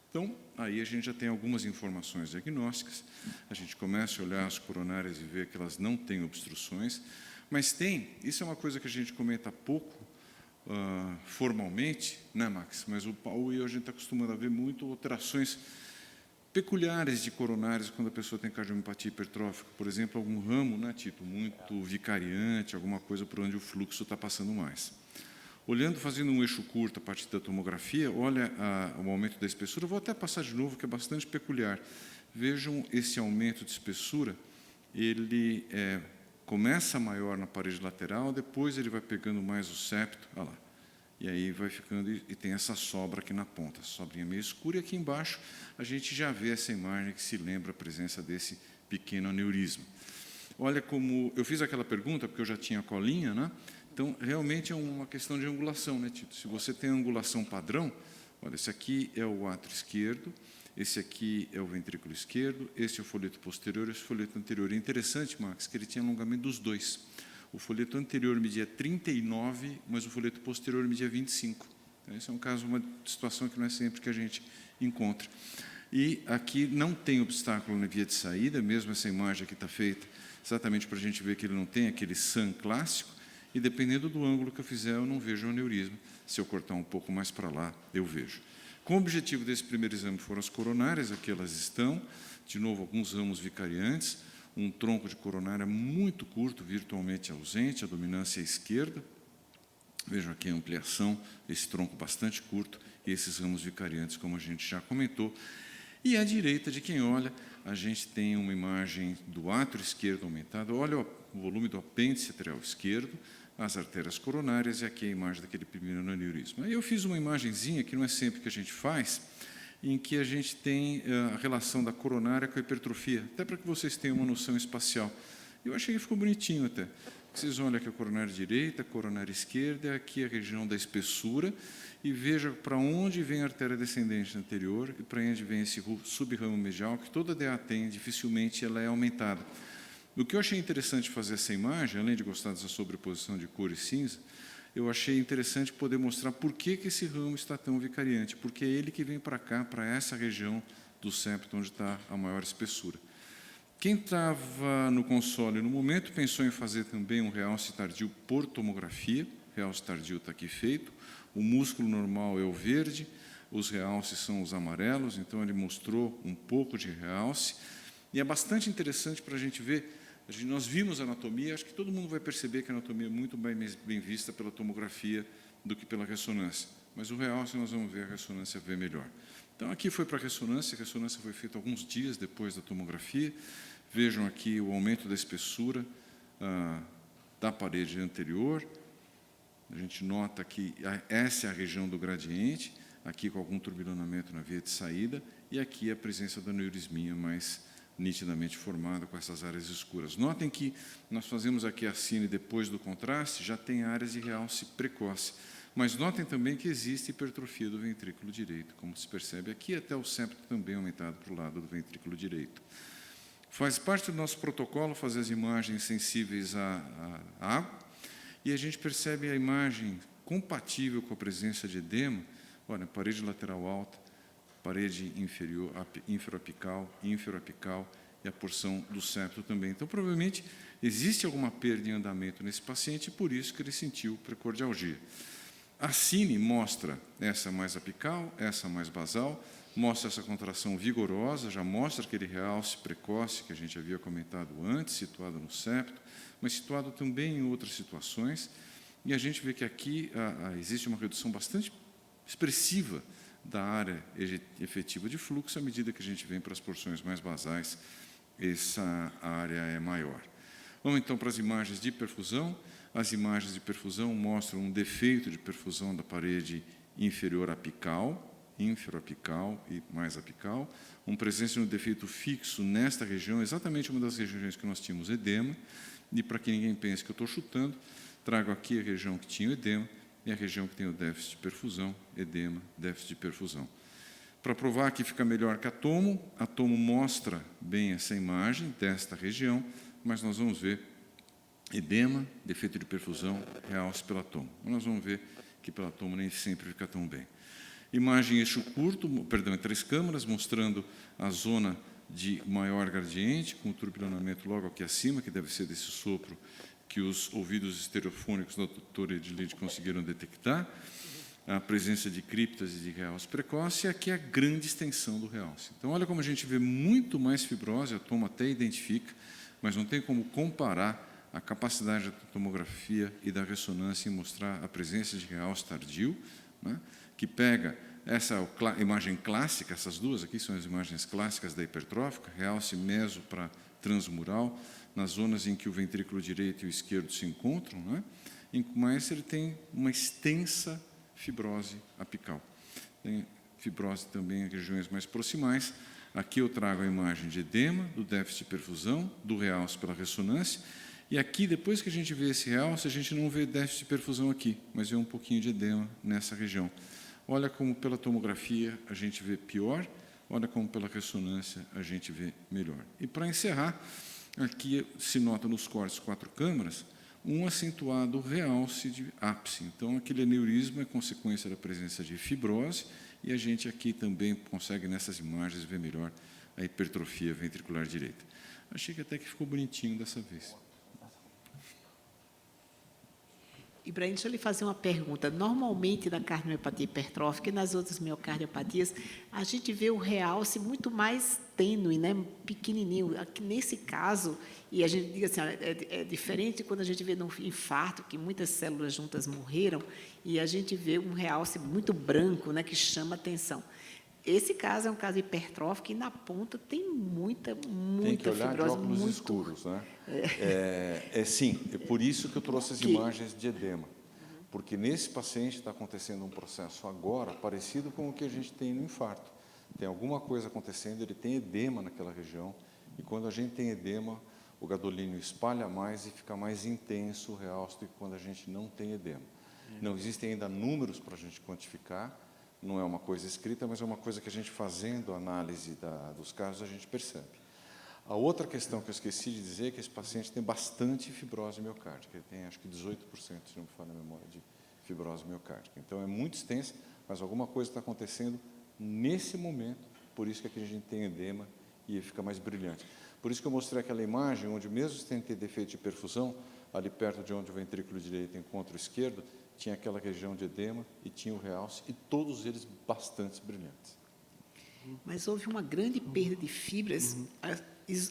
Então, aí a gente já tem algumas informações diagnósticas, a gente começa a olhar as coronárias e ver que elas não têm obstruções, mas isso é uma coisa que a gente comenta pouco, formalmente, né, Max? Mas o Paulo e eu, a gente está acostumado a ver muito alterações peculiares de coronárias quando a pessoa tem cardiomiopatia hipertrófica, por exemplo, algum ramo, né, Tito, muito vicariante, alguma coisa por onde o fluxo está passando mais. Olhando, fazendo um eixo curto a partir da tomografia, olha o aumento da espessura, vou até passar de novo, que é bastante peculiar. Vejam esse aumento de espessura, ele começa maior na parede lateral, depois ele vai pegando mais o septo, olha lá, e aí vai ficando, e tem essa sobra aqui na ponta, sobrinha meio escura, e aqui embaixo a gente já vê essa imagem que se lembra a presença desse pequeno aneurisma. Olha como, eu fiz aquela pergunta, porque eu já tinha a colinha, né? Então, realmente é uma questão de angulação, né, Tito? Se você tem a angulação padrão, olha, esse aqui é o átrio esquerdo, esse aqui é o ventrículo esquerdo, esse é o folheto posterior, esse é o folheto anterior. É interessante, Max, que ele tinha alongamento dos dois. O folheto anterior media 39, mas o folheto posterior media 25. Esse é um caso, uma situação que não é sempre que a gente encontra. E aqui não tem obstáculo na via de saída, mesmo essa imagem aqui está feita exatamente para a gente ver que ele não tem aquele SAM clássico, e dependendo do ângulo que eu fizer, eu não vejo o aneurisma. Se eu cortar um pouco mais para lá, eu vejo. Com o objetivo desse primeiro exame foram as coronárias, aqui elas estão, de novo, alguns ramos vicariantes, um tronco de coronária muito curto, virtualmente ausente, a dominância à esquerda. Vejam aqui a ampliação, esse tronco bastante curto, e esses ramos vicariantes, como a gente já comentou. E à direita de quem olha, a gente tem uma imagem do átrio esquerdo aumentado, olha o volume do apêndice atrial esquerdo, as artérias coronárias, e aqui a imagem daquele primeiro aneurisma. Aí eu fiz uma imagenzinha, que não é sempre que a gente faz, em que a gente tem a relação da coronária com a hipertrofia, até para que vocês tenham uma noção espacial. Eu achei que ficou bonitinho até. Vocês olham aqui a coronária direita, a coronária esquerda, aqui a região da espessura, e veja para onde vem a artéria descendente anterior e para onde vem esse subramo medial, que toda DA tem, dificilmente ela é aumentada. O que eu achei interessante fazer essa imagem, além de gostar dessa sobreposição de cor e cinza, eu achei interessante poder mostrar por que esse ramo está tão vicariante, porque é ele que vem para cá, para essa região do septo, onde está a maior espessura. Quem estava no console no momento pensou em fazer também um realce tardio por tomografia. O realce tardio está aqui feito. O músculo normal é o verde, os realces são os amarelos, então ele mostrou um pouco de realce. E é bastante interessante para a gente ver. Nós vimos a anatomia, acho que todo mundo vai perceber que a anatomia é muito bem vista pela tomografia do que pela ressonância. Mas o realce nós vamos ver a ressonância ver melhor. Então, aqui foi para a ressonância foi feita alguns dias depois da tomografia. Vejam aqui o aumento da espessura da parede anterior. A gente nota que essa é a região do gradiente, aqui com algum turbilhonamento na via de saída, e aqui a presença da neurismia mais nitidamente formada com essas áreas escuras. Notem que nós fazemos aqui a cine depois do contraste, já tem áreas de realce precoce. Mas notem também que existe hipertrofia do ventrículo direito, como se percebe aqui, até o septo também aumentado para o lado do ventrículo direito. Faz parte do nosso protocolo fazer as imagens sensíveis à água, e a gente percebe a imagem compatível com a presença de edema. Olha, parede lateral alta, parede inferior, inferoapical e a porção do septo também. Então, provavelmente, existe alguma perda em andamento nesse paciente, e por isso que ele sentiu precordialgia. A cine mostra essa mais apical, essa mais basal, mostra essa contração vigorosa, já mostra aquele realce precoce que a gente havia comentado antes, situado no septo, mas situado também em outras situações. E a gente vê que aqui existe uma redução bastante expressiva da área efetiva de fluxo, à medida que a gente vem para as porções mais basais, essa área é maior. Vamos então para as imagens de perfusão. As imagens de perfusão mostram um defeito de perfusão da parede inferior apical, inferoapical e mais apical, presença de um defeito fixo nesta região, exatamente uma das regiões que nós tínhamos edema, e para que ninguém pense que eu estou chutando, trago aqui a região que tinha o edema e a região que tem o déficit de perfusão, edema, déficit de perfusão. Para provar que fica melhor que a tomo mostra bem essa imagem desta região, mas nós vamos ver edema, defeito de perfusão, realce pela tomo. Nós vamos ver que pela tomo nem sempre fica tão bem. Imagem eixo curto, perdão, em 3 câmaras, mostrando a zona de maior gradiente, com o turbilhonamento logo aqui acima, que deve ser desse sopro que os ouvidos estereofônicos da doutora Edilide conseguiram detectar, a presença de criptas e de realce precoce, e aqui a grande extensão do realce. Então, olha como a gente vê muito mais fibrose, a tomo até identifica, mas não tem como comparar a capacidade da tomografia e da ressonância em mostrar a presença de realce tardio, né, que pega essa imagem clássica, essas duas aqui são as imagens clássicas da hipertrófica, realce meso para transmural, nas zonas em que o ventrículo direito e o esquerdo se encontram, né, mas ele tem uma extensa fibrose apical. Tem fibrose também em regiões mais proximais. Aqui eu trago a imagem de edema, do déficit de perfusão, do realce pela ressonância, e aqui, depois que a gente vê esse realce, a gente não vê déficit de perfusão aqui, mas vê um pouquinho de edema nessa região. Olha como pela tomografia a gente vê pior, olha como pela ressonância a gente vê melhor. E para encerrar, aqui se nota nos cortes 4 câmaras, um acentuado realce de ápice. Então, aquele aneurisma é consequência da presença de fibrose, e a gente aqui também consegue, nessas imagens, ver melhor a hipertrofia ventricular direita. Achei que até que ficou bonitinho dessa vez. Ibrahim, deixa eu lhe fazer uma pergunta. Normalmente, na cardiomiopatia hipertrófica e nas outras miocardiopatias, a gente vê o realce muito mais tênue, né? Pequenininho. Aqui, nesse caso, e a gente diz assim, é diferente quando a gente vê no infarto, que muitas células juntas morreram, e a gente vê um realce muito branco, né, que chama atenção. Esse caso é um caso hipertrófico e na ponta tem muita fibrose. Tem que olhar de óculos escuros, né? Sim, é por isso que eu trouxe as imagens de edema, porque nesse paciente está acontecendo um processo agora parecido com o que a gente tem no infarto. Tem alguma coisa acontecendo, ele tem edema naquela região, e quando a gente tem edema, o gadolínio espalha mais e fica mais intenso o realce do que quando a gente não tem edema. Não existem ainda números para a gente quantificar, não é uma coisa escrita, mas é uma coisa que a gente, fazendo a análise dos casos, a gente percebe. A outra questão que eu esqueci de dizer é que esse paciente tem bastante fibrose miocárdica. Ele tem, acho que 18%, se não me falha a memória, de fibrose miocárdica. Então, é muito extensa, mas alguma coisa está acontecendo nesse momento por isso que aqui a gente tem edema e fica mais brilhante. Por isso que eu mostrei aquela imagem onde, mesmo sem ter defeito de perfusão, ali perto de onde o ventrículo direito encontra o esquerdo, tinha aquela região de edema e tinha o realce, e todos eles bastante brilhantes. Mas houve uma grande perda de fibras,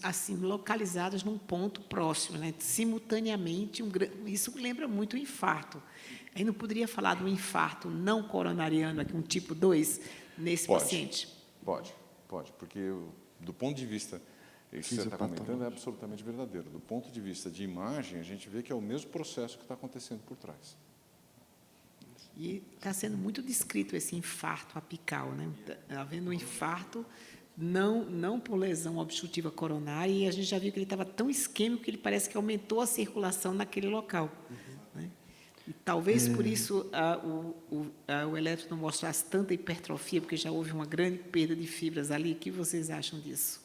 assim, localizadas num ponto próximo, né? Simultaneamente, isso lembra muito o infarto. Aí não poderia falar de um infarto não coronariano, aqui, um tipo 2, nesse paciente? Pode, porque do ponto de vista, isso que você está comentando é absolutamente verdadeiro. Do ponto de vista de imagem, a gente vê que é o mesmo processo que está acontecendo por trás. E está sendo muito descrito esse infarto apical, né? Está havendo um infarto não por lesão obstrutiva coronária, e a gente já viu que ele estava tão isquêmico que ele parece que aumentou a circulação naquele local. Né? E talvez por isso o eletro não mostrasse tanta hipertrofia, porque já houve uma grande perda de fibras ali. O que vocês acham disso?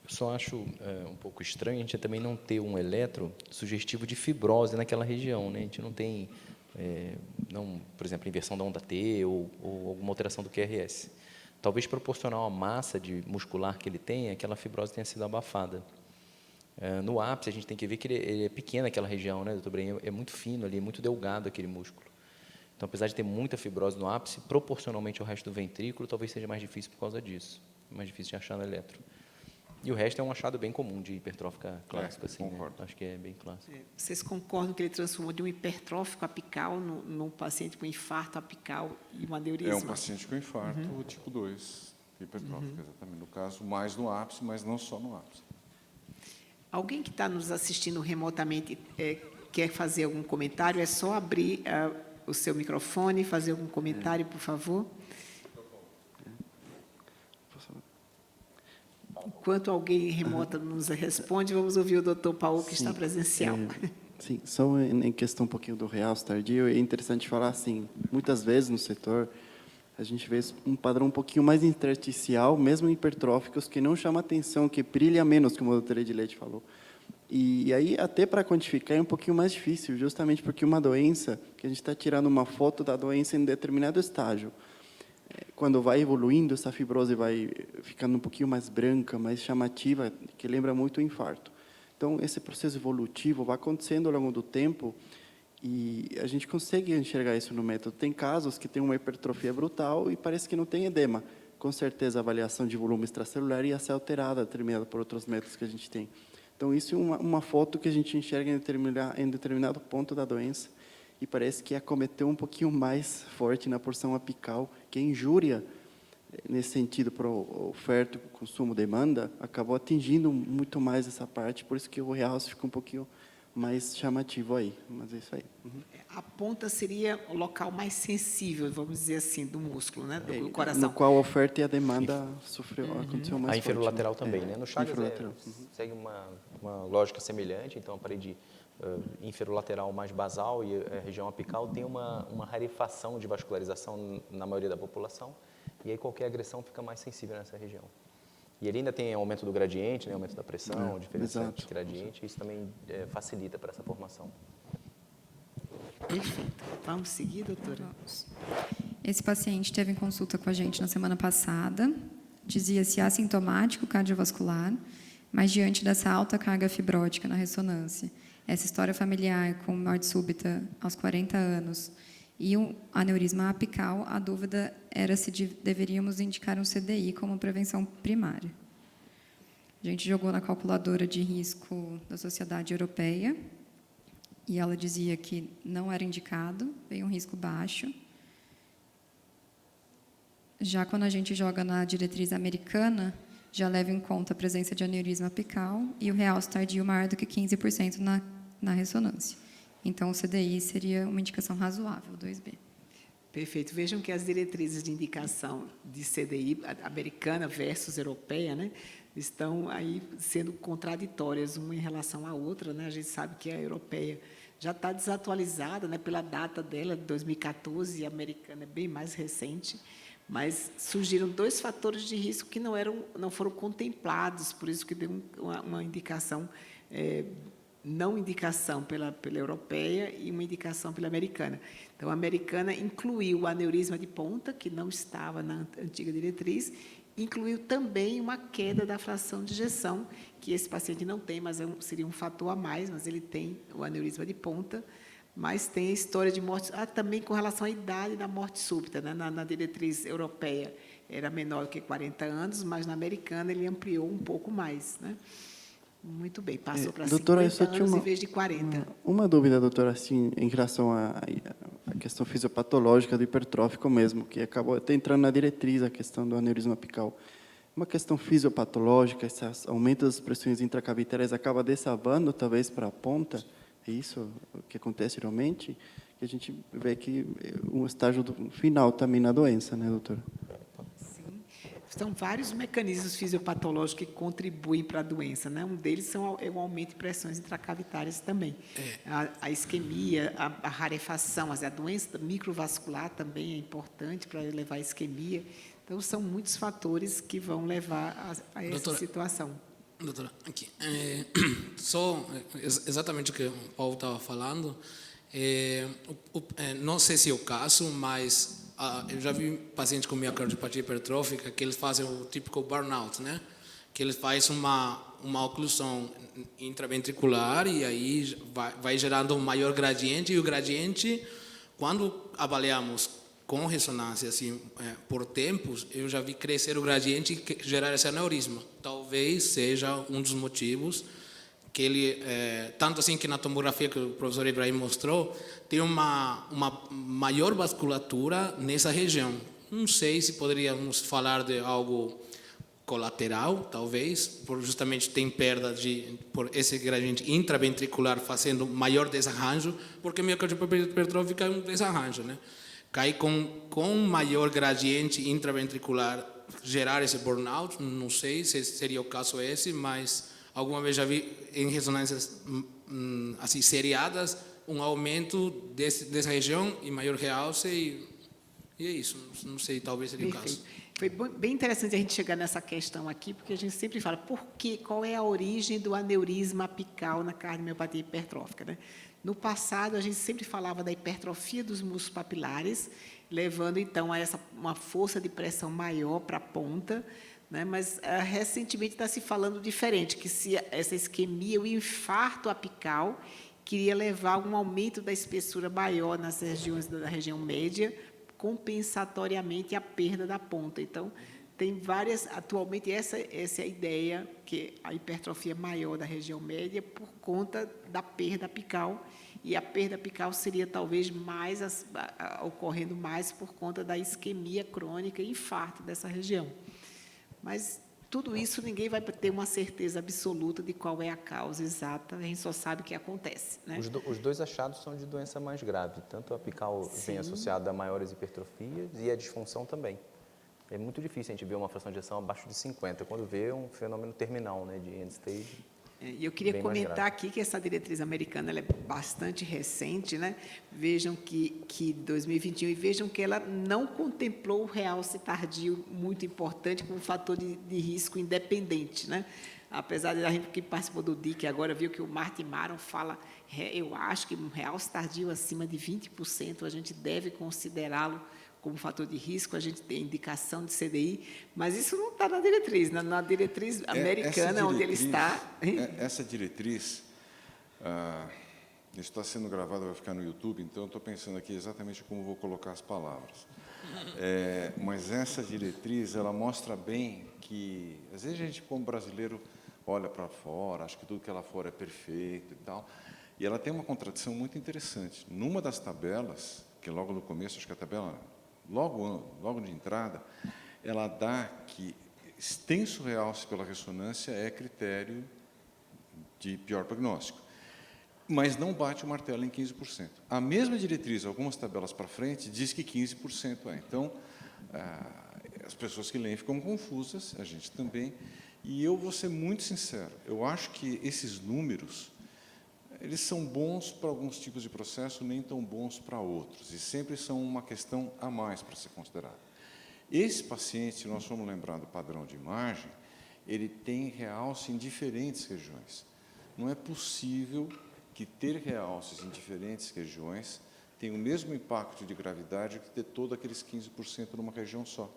Eu só acho um pouco estranho a gente também não ter um eletro sugestivo de fibrose naquela região, né? A gente não tem, por exemplo, inversão da onda T ou alguma alteração do QRS. Talvez proporcional à massa muscular que ele tem, aquela fibrose tenha sido abafada. No ápice, a gente tem que ver que ele é pequeno, aquela região, né, doutor Breno? É muito fino ali, é muito delgado aquele músculo. Então, apesar de ter muita fibrose no ápice, proporcionalmente ao resto do ventrículo, talvez seja mais difícil por causa disso. Mais difícil de achar no eletro. E o resto é um achado bem comum de hipertrófica clássica, assim, né? Acho que é bem clássico. Vocês concordam que ele transformou de um hipertrófico apical num paciente com infarto apical e um aneurisma? É um paciente com infarto tipo 2, hipertrófico, exatamente. No caso, mais no ápice, mas não só no ápice. Alguém que está nos assistindo remotamente quer fazer algum comentário? É só abrir o seu microfone e fazer algum comentário, por favor. Enquanto alguém remota nos responde, vamos ouvir o doutor Paulo, que está presencial. Sim, só em questão um pouquinho do realce tardio, é interessante falar assim, muitas vezes no setor, a gente vê um padrão um pouquinho mais intersticial, mesmo hipertróficos, que não chama atenção, que brilha menos, como a doutora Edilete falou. E aí, até para quantificar, é um pouquinho mais difícil, justamente porque uma doença, que a gente está tirando uma foto da doença em determinado estágio, quando vai evoluindo, essa fibrose vai ficando um pouquinho mais branca, mais chamativa, que lembra muito o infarto. Então, esse processo evolutivo vai acontecendo ao longo do tempo e a gente consegue enxergar isso no método. Tem casos que tem uma hipertrofia brutal e parece que não tem edema. Com certeza, a avaliação de volume extracelular ia ser alterada, determinada por outros métodos que a gente tem. Então, isso é uma foto que a gente enxerga em determinado ponto da doença e parece que acometeu um pouquinho mais forte na porção apical, que a injúria, nesse sentido, para o oferta, consumo, demanda, acabou atingindo muito mais essa parte, por isso que o realce fica um pouquinho mais chamativo aí, mas é isso aí. A ponta seria o local mais sensível, vamos dizer assim, do músculo, né, do coração. No qual a oferta e a demanda aconteceu mais A inferolateral forte, também, né? No Chagas segue uma lógica semelhante, então a parede inferolateral mais basal e a região apical tem uma rarefação de vascularização na maioria da população, e aí qualquer agressão fica mais sensível nessa região. E ele ainda tem aumento do gradiente, né, aumento da pressão, diferença de gradiente, isso também facilita para essa formação. Perfeito. Vamos seguir, doutora? Vamos. Esse paciente esteve em consulta com a gente na semana passada, dizia-se assintomático cardiovascular, mas diante dessa alta carga fibrótica na ressonância, essa história familiar com morte súbita aos 40 anos e um aneurisma apical, a dúvida era se deveríamos indicar um CDI como prevenção primária. A gente jogou na calculadora de risco da Sociedade Europeia e ela dizia que não era indicado, veio um risco baixo. Já quando a gente joga na diretriz americana, já leva em conta a presença de aneurisma apical e o realce tardio maior do que 15% na ressonância. Então, o CDI seria uma indicação razoável, 2B. Perfeito. Vejam que as diretrizes de indicação de CDI americana versus europeia, né, estão aí sendo contraditórias uma em relação à outra, né? A gente sabe que a europeia já está desatualizada, né, pela data dela, de 2014, e a americana é bem mais recente, mas surgiram dois fatores de risco que não foram contemplados, por isso que deu uma indicação não indicação pela europeia e uma indicação pela americana. Então, a americana incluiu o aneurisma de ponta, que não estava na antiga diretriz, incluiu também uma queda da fração de ejeção, que esse paciente não tem, mas seria um fator a mais, mas ele tem o aneurisma de ponta, mas tem a história de morte, também com relação à idade da morte súbita, né? Na diretriz europeia era menor do que 40 anos, mas na americana ele ampliou um pouco mais, né? Muito bem, passou para 50 anos em vez de 40. Uma dúvida, doutora, assim, em relação à questão fisiopatológica do hipertrófico mesmo, que acabou até entrando na diretriz, a questão do aneurisma apical. Uma questão fisiopatológica, esse aumento das pressões intracavitárias acaba dessavando, talvez, para a ponta? É isso que acontece realmente? Que a gente vê que um estágio final também na doença, né, doutora? São vários mecanismos fisiopatológicos que contribuem para a doença, né? Um deles é o aumento de pressões intracavitárias também. A isquemia, a rarefação, a doença microvascular também é importante para levar à isquemia. Então, são muitos fatores que vão levar a essa Doutora, situação. Doutora, aqui, só exatamente o que o Paulo estava falando, não sei se é o caso, mas eu já vi pacientes com miocardiopatia hipertrófica que eles fazem o típico burnout, né? Que eles fazem uma oclusão intraventricular e aí vai gerando um maior gradiente, e o gradiente, quando avaliamos com ressonância assim, por tempos, eu já vi crescer o gradiente e gerar esse aneurisma. Talvez seja um dos motivos que ele, tanto assim que na tomografia que o professor Ibrahim mostrou, tem uma maior vasculatura nessa região. Não sei se poderíamos falar de algo colateral, talvez, por justamente tem perda por esse gradiente intraventricular fazendo maior desarranjo, porque a miocardiopatia hipertrófica é um desarranjo, né? Cai com maior gradiente intraventricular, gerar esse burnout, não sei se seria o caso esse, mas alguma vez já vi em ressonâncias assim seriadas um aumento dessa região e maior realce e é isso. Não sei, talvez seria o caso. Foi bem interessante a gente chegar nessa questão aqui, porque a gente sempre fala qual é a origem do aneurisma apical na cardiomiopatia hipertrófica, né? No passado, a gente sempre falava da hipertrofia dos músculos papilares, levando, então, a uma força de pressão maior para a ponta, né? Mas, recentemente, está se falando diferente, que se essa isquemia, o infarto apical, queria levar a um aumento da espessura maior nas regiões da região média, compensatoriamente à perda da ponta. Então, tem várias, atualmente, essa é a ideia, que a hipertrofia maior da região média por conta da perda apical, e a perda apical seria talvez mais, ocorrendo mais por conta da isquemia crônica e infarto dessa região. Mas tudo isso ninguém vai ter uma certeza absoluta de qual é a causa exata, a gente só sabe o que acontece, né? Os dois achados são de doença mais grave, tanto a apical vem associada a maiores hipertrofias e a disfunção também. É muito difícil a gente ver uma fração de ejeção abaixo de 50, quando vê um fenômeno terminal, né, de end stage. E eu queria comentar aqui que essa diretriz americana ela é bastante recente, né? Vejam que 2021, e vejam que ela não contemplou o realce tardio muito importante como fator de risco independente, né? Apesar de a gente que participou do DIC agora viu que o Martin Maron fala, eu acho que um realce tardio acima de 20% a gente deve considerá-lo como fator de risco, a gente tem indicação de CDI, mas isso não está na diretriz, na diretriz americana, onde ele está. Essa diretriz, isso está sendo gravado, vai ficar no YouTube, então eu estou pensando aqui exatamente como vou colocar as palavras. Mas essa diretriz, ela mostra bem que, às vezes, a gente, como brasileiro, olha para fora, acha que tudo que é lá fora é perfeito e tal, e ela tem uma contradição muito interessante. Numa das tabelas, que logo no começo, acho que a tabela... Logo de entrada, ela dá que extenso realce pela ressonância é critério de pior prognóstico, mas não bate o martelo em 15%. A mesma diretriz, algumas tabelas para frente, diz que 15% é. Então, as pessoas que leem ficam confusas, a gente também, e eu vou ser muito sincero, eu acho que esses números... eles são bons para alguns tipos de processo, nem tão bons para outros, e sempre são uma questão a mais para ser considerada. Esse paciente, se nós formos lembrar do padrão de imagem, ele tem realce em diferentes regiões. não é possível que ter realces em diferentes regiões tenha o mesmo impacto de gravidade que ter todos aqueles 15% numa região só.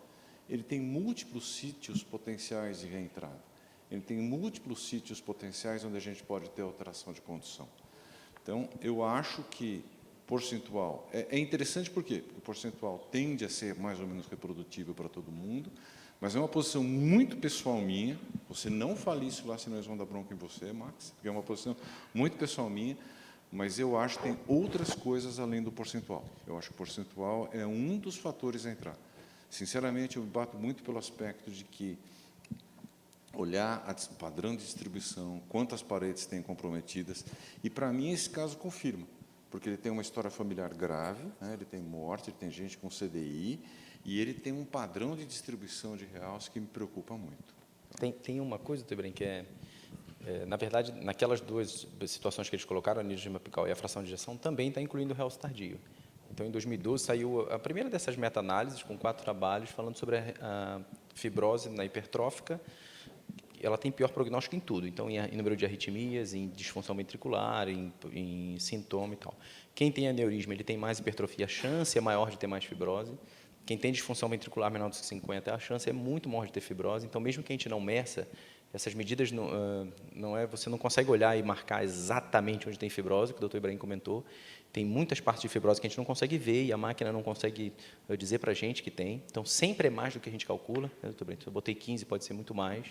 Ele tem múltiplos sítios potenciais de reentrada. Ele tem múltiplos sítios potenciais onde a gente pode ter alteração de condução. Então, eu acho que percentual é interessante por quê? Porque o percentual tende a ser mais ou menos reprodutível para todo mundo, mas é uma posição muito pessoal minha. Você não fale isso lá, senão eles vão dar bronca em você, Max, porque é uma posição muito pessoal minha, mas eu acho que tem outras coisas além do percentual. Eu acho que o percentual é um dos fatores a entrar. Sinceramente, eu bato muito pelo aspecto de que olhar o padrão de distribuição, quantas paredes tem comprometidas, e, para mim, esse caso confirma, porque ele tem uma história familiar grave, né, ele tem morte, ele tem gente com CDI, e ele tem um padrão de distribuição de realce que me preocupa muito. Tem uma coisa, Tebren, que na verdade, naquelas duas situações que eles colocaram, a aneurisma apical e a fração de ejeção, também está incluindo o realce tardio. Então, em 2012, saiu a primeira dessas meta-análises, com 4 trabalhos, falando sobre a fibrose na hipertrófica. Ela tem pior prognóstico em tudo, então, em número de arritmias, em disfunção ventricular, em sintoma e tal. Quem tem aneurisma, ele tem mais hipertrofia, a chance é maior de ter mais fibrose. Quem tem disfunção ventricular menor do que 50, a chance é muito maior de ter fibrose. Então, mesmo que a gente não meça, essas medidas você não consegue olhar e marcar exatamente onde tem fibrose, que o Dr. Ibrahim comentou. Tem muitas partes de fibrose que a gente não consegue ver e a máquina não consegue dizer para a gente que tem. Então, sempre é mais do que a gente calcula, né, Dr. Ibrahim? Se eu botei 15, pode ser muito mais.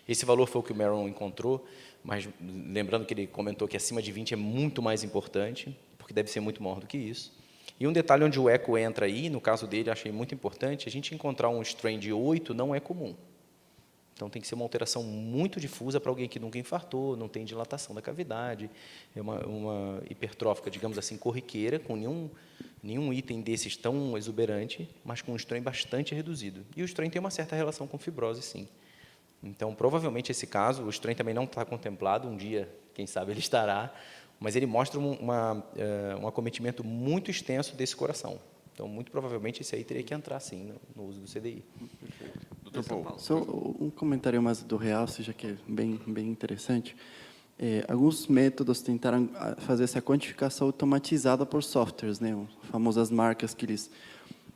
Esse valor foi o que o Maron encontrou, mas lembrando que ele comentou que acima de 20 é muito mais importante, porque deve ser muito maior do que isso. E um detalhe onde o eco entra aí, no caso dele, achei muito importante, a gente encontrar um strain de 8 não é comum. Então, tem que ser uma alteração muito difusa para alguém que nunca infartou, não tem dilatação da cavidade, é uma hipertrófica, digamos assim, corriqueira, com nenhum item desses tão exuberante, mas com um strain bastante reduzido. E o strain tem uma certa relação com fibrose, sim. Então, provavelmente, esse caso, o strain também não está contemplado, um dia, quem sabe, ele estará, mas ele mostra um acometimento muito extenso desse coração. Então, muito provavelmente, esse aí teria que entrar, sim, no uso do CDI. Dr. Paulo. Só um comentário mais do realce, já que é bem interessante. Alguns métodos tentaram fazer essa quantificação automatizada por softwares, né? As famosas marcas que eles...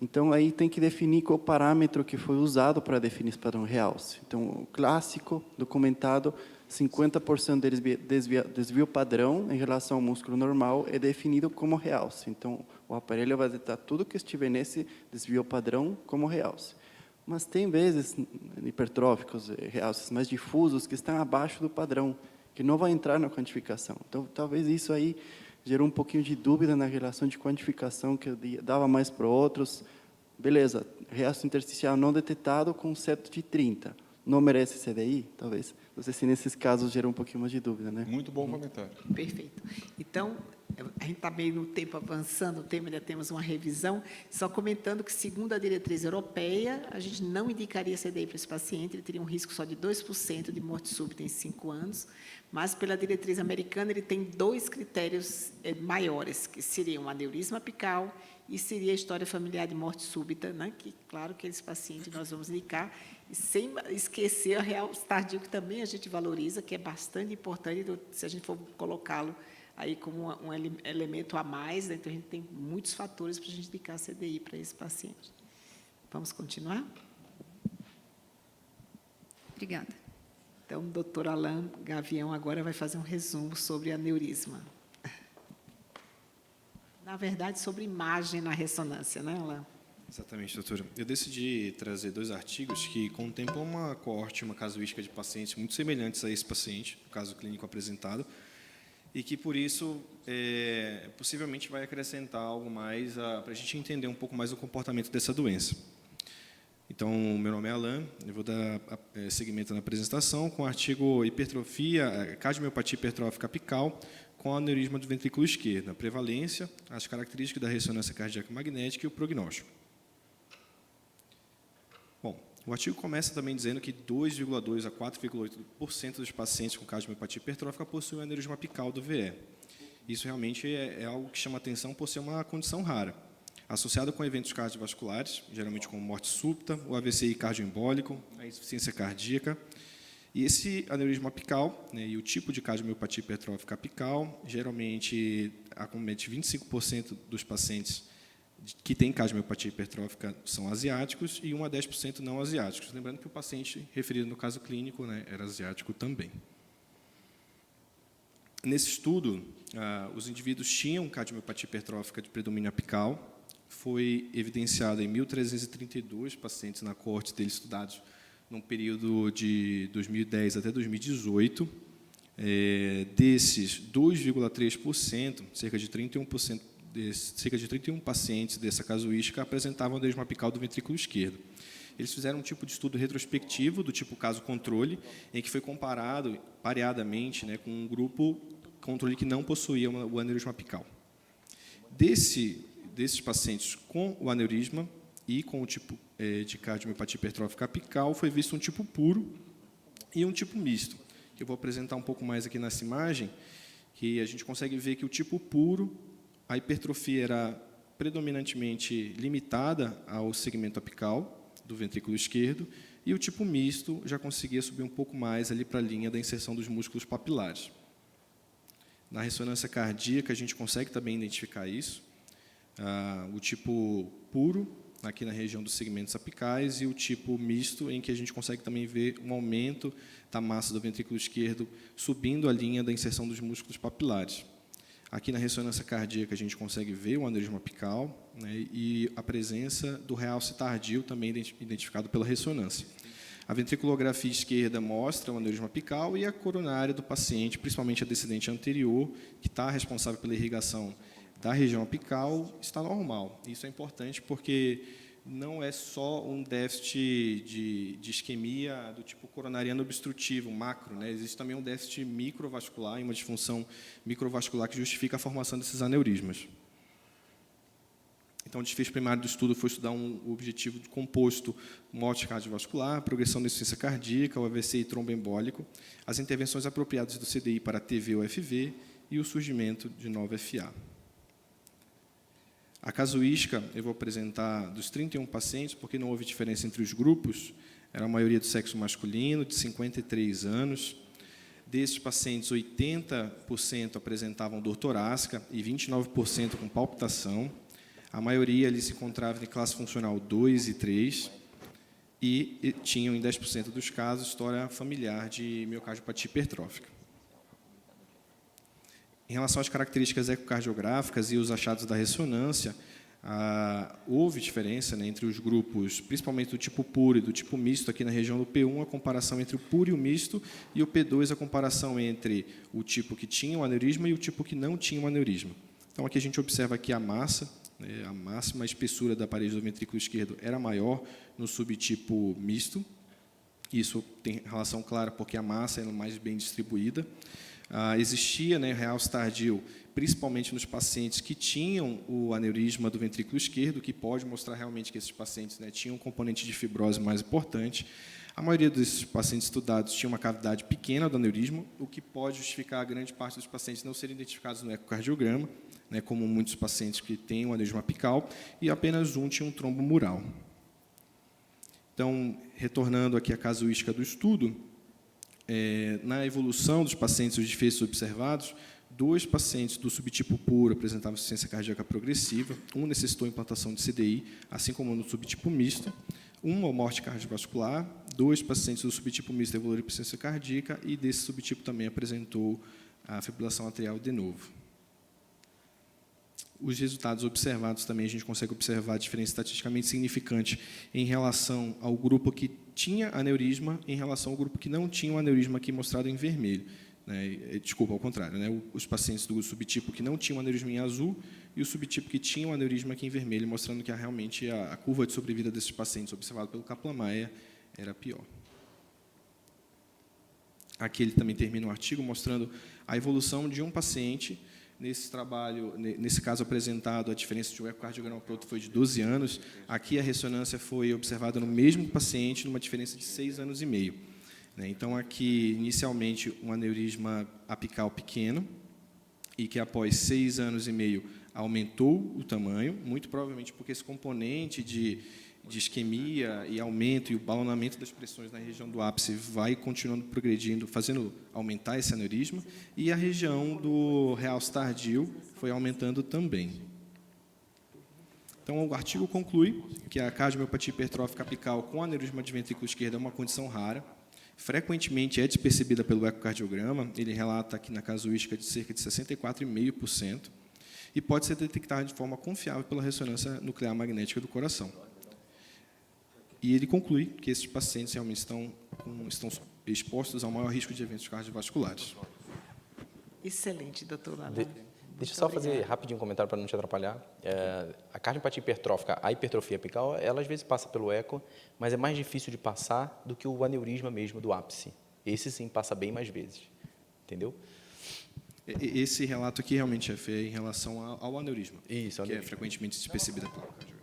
Então, aí tem que definir qual parâmetro que foi usado para definir esse padrão realce. Então, o clássico, documentado, 50% deles desvio padrão em relação ao músculo normal é definido como realce. Então, o aparelho vai detectar tudo que estiver nesse desvio padrão como realce. Mas tem vezes hipertróficos, realces mais difusos, que estão abaixo do padrão, que não vai entrar na quantificação. Então, talvez isso aí gerou um pouquinho de dúvida na relação de quantificação, que eu dava mais para outros. Beleza, realce intersticial não detectado com CET de 30. Não merece CDI? Talvez. Não sei se nesses casos gerou um pouquinho mais de dúvida, né? Muito bom comentário. Perfeito. Então, a gente está meio no tempo avançando, o tema ainda temos uma revisão, só comentando que, segundo a diretriz europeia, a gente não indicaria CDI para esse paciente, ele teria um risco só de 2% de morte súbita em 5 anos, mas, pela diretriz americana, ele tem 2 critérios maiores, que seriam o aneurisma apical e seria a história familiar de morte súbita, né? Que, claro, que esse paciente nós vamos indicar, e sem esquecer a realce tardio, que também a gente valoriza, que é bastante importante, se a gente for colocá-lo aí como um elemento a mais, né? Então, a gente tem muitos fatores para a gente indicar CDI para esse paciente. Vamos continuar? Obrigada. Então, o doutor Alain Gavião agora vai fazer um resumo sobre aneurisma. Na verdade, sobre imagem na ressonância, né, Alain? Exatamente, doutora. Eu decidi trazer 2 artigos que contemplam uma coorte, uma casuística de pacientes muito semelhantes a esse paciente, o caso clínico apresentado, e que, por isso, possivelmente vai acrescentar algo mais para a gente entender um pouco mais o comportamento dessa doença. Então, meu nome é Alain, eu vou dar seguimento na apresentação com o artigo Cardiomiopatia hipertrófica apical com aneurisma do ventrículo esquerdo, a prevalência, as características da ressonância cardíaca magnética e o prognóstico. Bom, o artigo começa também dizendo que 2,2% a 4,8% dos pacientes com cardiomiopatia hipertrófica possuem aneurisma apical do VE. Isso realmente é algo que chama atenção por ser uma condição rara, associada com eventos cardiovasculares, geralmente com morte súbita, o AVCI cardioembólico, a insuficiência cardíaca, E esse aneurisma apical, né, e o tipo de cardiomiopatia hipertrófica apical, geralmente acomete 25% dos pacientes que têm cardiomiopatia hipertrófica são asiáticos e 1 a 10% não asiáticos. Lembrando que o paciente referido no caso clínico, né, era asiático também. Nesse estudo, os indivíduos tinham cardiomiopatia hipertrófica de predomínio apical. Foi evidenciado em 1.332 pacientes na coorte deles estudados num período de 2010 até 2018. Desses, 2,3%, cerca de 31%, cerca de 31 pacientes dessa casuística apresentavam aneurisma apical do ventrículo esquerdo. Eles fizeram um tipo de estudo retrospectivo, do tipo caso controle, em que foi comparado pareadamente, né, com um grupo controle que não possuía o aneurisma apical. Desses pacientes com o aneurisma e com o tipo de cardiomiopatia hipertrófica apical, foi visto um tipo puro e um tipo misto. Eu vou apresentar um pouco mais aqui nessa imagem, que a gente consegue ver que o tipo puro, a hipertrofia era predominantemente limitada ao segmento apical do ventrículo esquerdo, e o tipo misto já conseguia subir um pouco mais ali para a linha da inserção dos músculos papilares. Na ressonância cardíaca, a gente consegue também identificar isso. O tipo puro, aqui na região dos segmentos apicais, e o tipo misto, em que a gente consegue também ver um aumento da massa do ventrículo esquerdo subindo a linha da inserção dos músculos papilares. Aqui na ressonância cardíaca, a gente consegue ver o aneurisma apical, né, e a presença do realce tardio, também identificado pela ressonância. A ventriculografia esquerda mostra o aneurisma apical e a coronária do paciente, principalmente a descendente anterior, que está responsável pela irrigação da região apical, está normal. Isso é importante porque não é só um déficit de isquemia do tipo coronariano obstrutivo, macro, né? Existe também um déficit microvascular e uma disfunção microvascular que justifica a formação desses aneurismas. Então, o desfecho primário do estudo foi estudar o objetivo de composto morte cardiovascular, progressão da insuficiência cardíaca, o AVC e tromboembólico, as intervenções apropriadas do CDI para TV ou FV e o surgimento de nova FA. A casuística, eu vou apresentar dos 31 pacientes, porque não houve diferença entre os grupos, era a maioria do sexo masculino, de 53 anos. Desses pacientes, 80% apresentavam dor torácica e 29% com palpitação. A maioria ali se encontrava em classe funcional 2 e 3 e tinham, em 10% dos casos, história familiar de miocardiopatia hipertrófica. Em relação às características ecocardiográficas e os achados da ressonância, houve diferença, né, entre os grupos, principalmente do tipo puro e do tipo misto. Aqui na região do P1, a comparação entre o puro e o misto, e o P2, a comparação entre o tipo que tinha o aneurisma e o tipo que não tinha o aneurisma. Então, aqui a gente observa aqui a massa, né, a máxima espessura da parede do ventrículo esquerdo era maior no subtipo misto. Isso tem relação clara porque a massa era mais bem distribuída. Existia, né, realce tardio, principalmente nos pacientes que tinham o aneurisma do ventrículo esquerdo, que pode mostrar realmente que esses pacientes, né, tinham um componente de fibrose mais importante. A maioria desses pacientes estudados tinha uma cavidade pequena do aneurisma, o que pode justificar a grande parte dos pacientes não serem identificados no ecocardiograma, né, como muitos pacientes que têm o aneurisma apical, e apenas um tinha um trombo mural. Então, retornando aqui à casuística do estudo, na evolução dos pacientes, os desfechos observados, 2 pacientes do subtipo puro apresentavam insuficiência cardíaca progressiva, um necessitou implantação de CDI, assim como no subtipo misto, uma morte cardiovascular, 2 pacientes do subtipo misto evoluíram para insuficiência cardíaca e desse subtipo também apresentou a fibrilação atrial de novo. Os resultados observados também, a gente consegue observar a diferença estatisticamente significante em relação ao grupo que tinha aneurisma em relação ao grupo que não tinha o aneurisma, aqui mostrado em vermelho. Né? Desculpa, ao contrário. Né? Os pacientes do subtipo que não tinham aneurisma em azul e o subtipo que tinha o aneurisma aqui em vermelho, mostrando que realmente a curva de sobrevida desses pacientes observado pelo Kaplan-Meier era pior. Aqui ele também termina o artigo mostrando a evolução de um paciente. Nesse trabalho, nesse caso apresentado, a diferença de um ecocardiograma para o outro foi de 12 anos. Aqui a ressonância foi observada no mesmo paciente, numa diferença de 6 anos e meio. Então, aqui, inicialmente, um aneurisma apical pequeno, e que após 6 anos e meio aumentou o tamanho, muito provavelmente porque esse componente de isquemia e aumento e o balonamento das pressões na região do ápice vai continuando progredindo, fazendo aumentar esse aneurisma, e a região do realce tardio foi aumentando também. Então, o artigo conclui que a cardiomiopatia hipertrófica apical com aneurisma de ventrículo esquerdo é uma condição rara, frequentemente é despercebida pelo ecocardiograma, ele relata aqui na casuística de cerca de 64,5%, e pode ser detectada de forma confiável pela ressonância nuclear magnética do coração. E ele conclui que esses pacientes realmente estão expostos ao maior risco de eventos cardiovasculares. Excelente, doutor Alan. Deixa eu só fazer rapidinho um comentário para não te atrapalhar. A cardiopatia hipertrófica, a hipertrofia apical, ela às vezes passa pelo eco, mas é mais difícil de passar do que o aneurisma mesmo do ápice. Esse sim passa bem mais vezes. Entendeu? Esse relato aqui realmente é feio em relação ao aneurisma, Isso, que é frequentemente despercebida pelo ecocardiograma.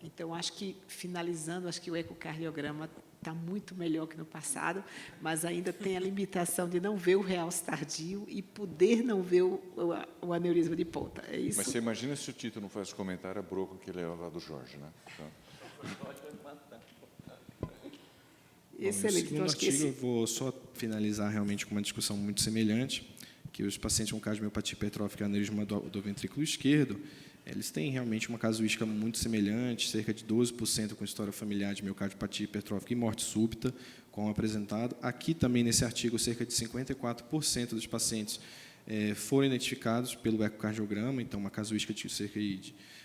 Então, acho que, finalizando, acho que o ecocardiograma está muito melhor que no passado, mas ainda tem a limitação de não ver o realce tardio e poder não ver o aneurisma de ponta. É isso? Mas você imagina se o Tito não faz comentário, é broco que ele é lá do Jorge, né? Então... Excelente. No segundo artigo, eu vou só finalizar realmente com uma discussão muito semelhante, que os pacientes com cardiomiopatia hipertrófica e aneurisma do ventrículo esquerdo, eles têm realmente uma casuística muito semelhante, cerca de 12% com história familiar de miocardiopatia hipertrófica e morte súbita, como apresentado. Aqui também, nesse artigo, cerca de 54% dos pacientes foram identificados pelo ecocardiograma, então uma casuística de cerca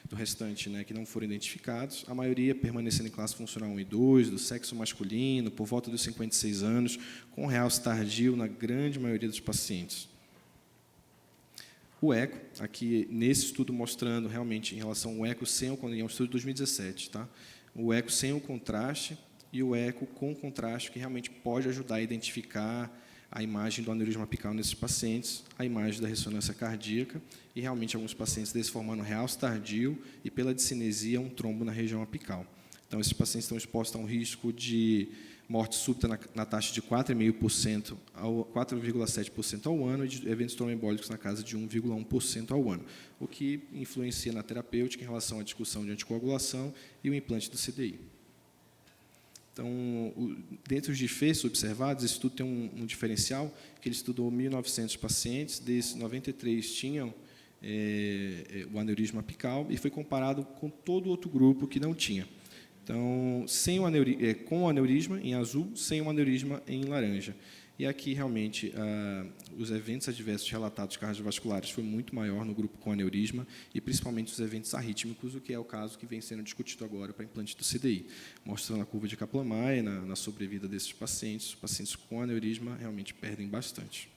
do restante, né, que não foram identificados, a maioria permanecendo em classe funcional 1 e 2, do sexo masculino, por volta dos 56 anos, com realce tardio na grande maioria dos pacientes. O eco, aqui nesse estudo mostrando realmente em relação ao eco sem o é um estudo de 2017, tá? O eco sem o contraste e o eco com contraste, que realmente pode ajudar a identificar a imagem do aneurisma apical nesses pacientes, a imagem da ressonância cardíaca e realmente alguns pacientes desses formando realce tardio e pela discinesia um trombo na região apical. Então, esses pacientes estão expostos a um risco de morte súbita na taxa de 4,5% a 4,7% ao ano e de eventos tromboembólicos na casa de 1,1% ao ano, o que influencia na terapêutica em relação à discussão de anticoagulação e o implante do CDI. Então, dentre os desfechos observados, esse estudo tem um diferencial, que ele estudou 1.900 pacientes, desses 93 tinham o aneurisma apical e foi comparado com todo outro grupo que não tinha. Então, com o aneurisma em azul, sem o aneurisma em laranja. E aqui, realmente, os eventos adversos relatados cardiovasculares foi muito maior no grupo com aneurisma e, principalmente, os eventos arrítmicos, o que é o caso que vem sendo discutido agora para implante do CDI, mostrando a curva de Kaplan-Meier na sobrevida desses pacientes. Os pacientes com aneurisma realmente perdem bastante.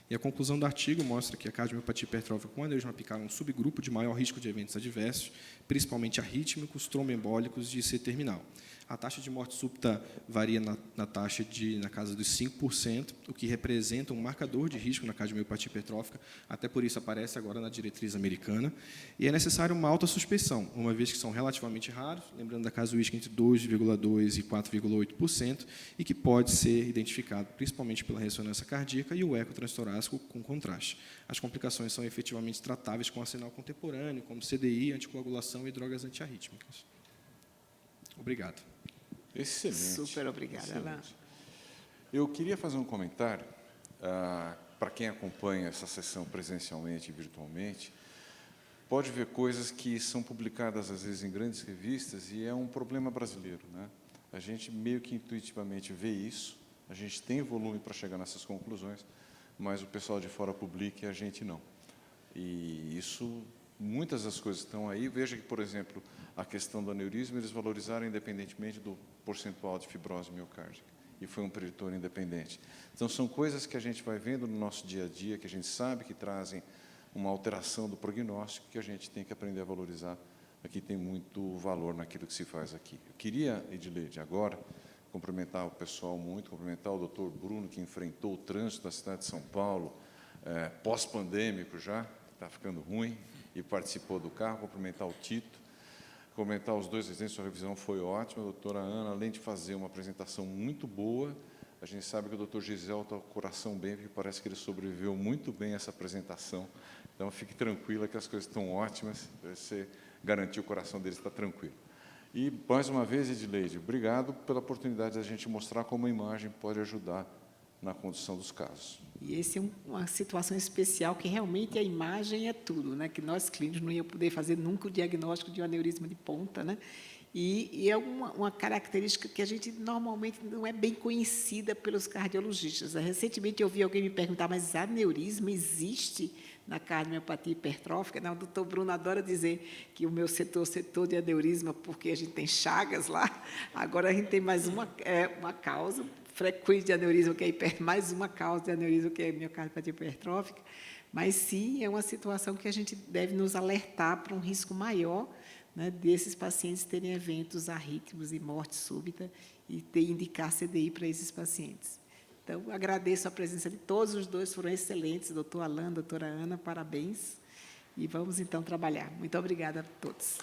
E a conclusão do artigo mostra que a cardiomiopatia hipertrófica com aneurisma apical é um subgrupo de maior risco de eventos adversos, principalmente arrítmicos, tromboembólicos e IC terminal. A taxa de morte súbita varia na casa dos 5%, o que representa um marcador de risco na cardiomiopatia hipertrófica, até por isso aparece agora na diretriz americana, e é necessário uma alta suspeição, uma vez que são relativamente raros, lembrando da casuística entre 2,2% e 4,8%, e que pode ser identificado principalmente pela ressonância cardíaca e o eco transtorácico com contraste. As complicações são efetivamente tratáveis com arsenal contemporâneo, como CDI, anticoagulação e drogas antiarrítmicas. Obrigado. Excelente. Super obrigada, Alan. Eu queria fazer um comentário para quem acompanha essa sessão presencialmente e virtualmente. Pode ver coisas que são publicadas, às vezes, em grandes revistas, e é um problema brasileiro, né? A gente meio que intuitivamente vê isso, a gente tem volume para chegar nessas conclusões, mas o pessoal de fora publica e a gente não. E isso, muitas das coisas estão aí. Veja que, por exemplo, a questão do aneurisma, eles valorizaram independentemente do percentual de fibrose miocárdica, e foi um preditor independente. Então, são coisas que a gente vai vendo no nosso dia a dia, que a gente sabe que trazem uma alteração do prognóstico, que a gente tem que aprender a valorizar. Aqui tem muito valor naquilo que se faz aqui. Eu queria, Edileide, agora, cumprimentar o pessoal muito, cumprimentar o doutor Bruno, que enfrentou o trânsito da cidade de São Paulo, pós-pandêmico já, está ficando ruim, e participou do carro, cumprimentar o Tito, comentar os dois residentes, sua revisão foi ótima. A doutora Ana, além de fazer uma apresentação muito boa, a gente sabe que o doutor Gisel está com o coração bem, porque parece que ele sobreviveu muito bem a essa apresentação Então, fique tranquila que as coisas estão ótimas, você garantir o coração deles está tranquilo. E, mais uma vez, Edileide, obrigado pela oportunidade de a gente mostrar como a imagem pode ajudar na condução dos casos. E essa é uma situação especial que realmente a imagem é tudo, né? Que nós clínicos não íamos poder fazer nunca o diagnóstico de um aneurisma de ponta, né? E é uma característica que a gente normalmente não é bem conhecida pelos cardiologistas. Recentemente eu ouvi alguém me perguntar, mas aneurisma existe na cardiomiopatia hipertrófica? Não, o doutor Bruno adora dizer que o meu setor de aneurisma, porque a gente tem chagas lá, agora a gente tem mais uma causa frequente de aneurisma, que é mais uma causa de aneurisma, que é a miocardiopatia hipertrófica, mas sim é uma situação que a gente deve nos alertar para um risco maior, né, desses pacientes terem eventos arrítmicos e morte súbita e indicar CDI para esses pacientes. Então, agradeço a presença de todos os dois, foram excelentes, doutor Alain, doutora Ana, parabéns, e vamos, então, trabalhar. Muito obrigada a todos.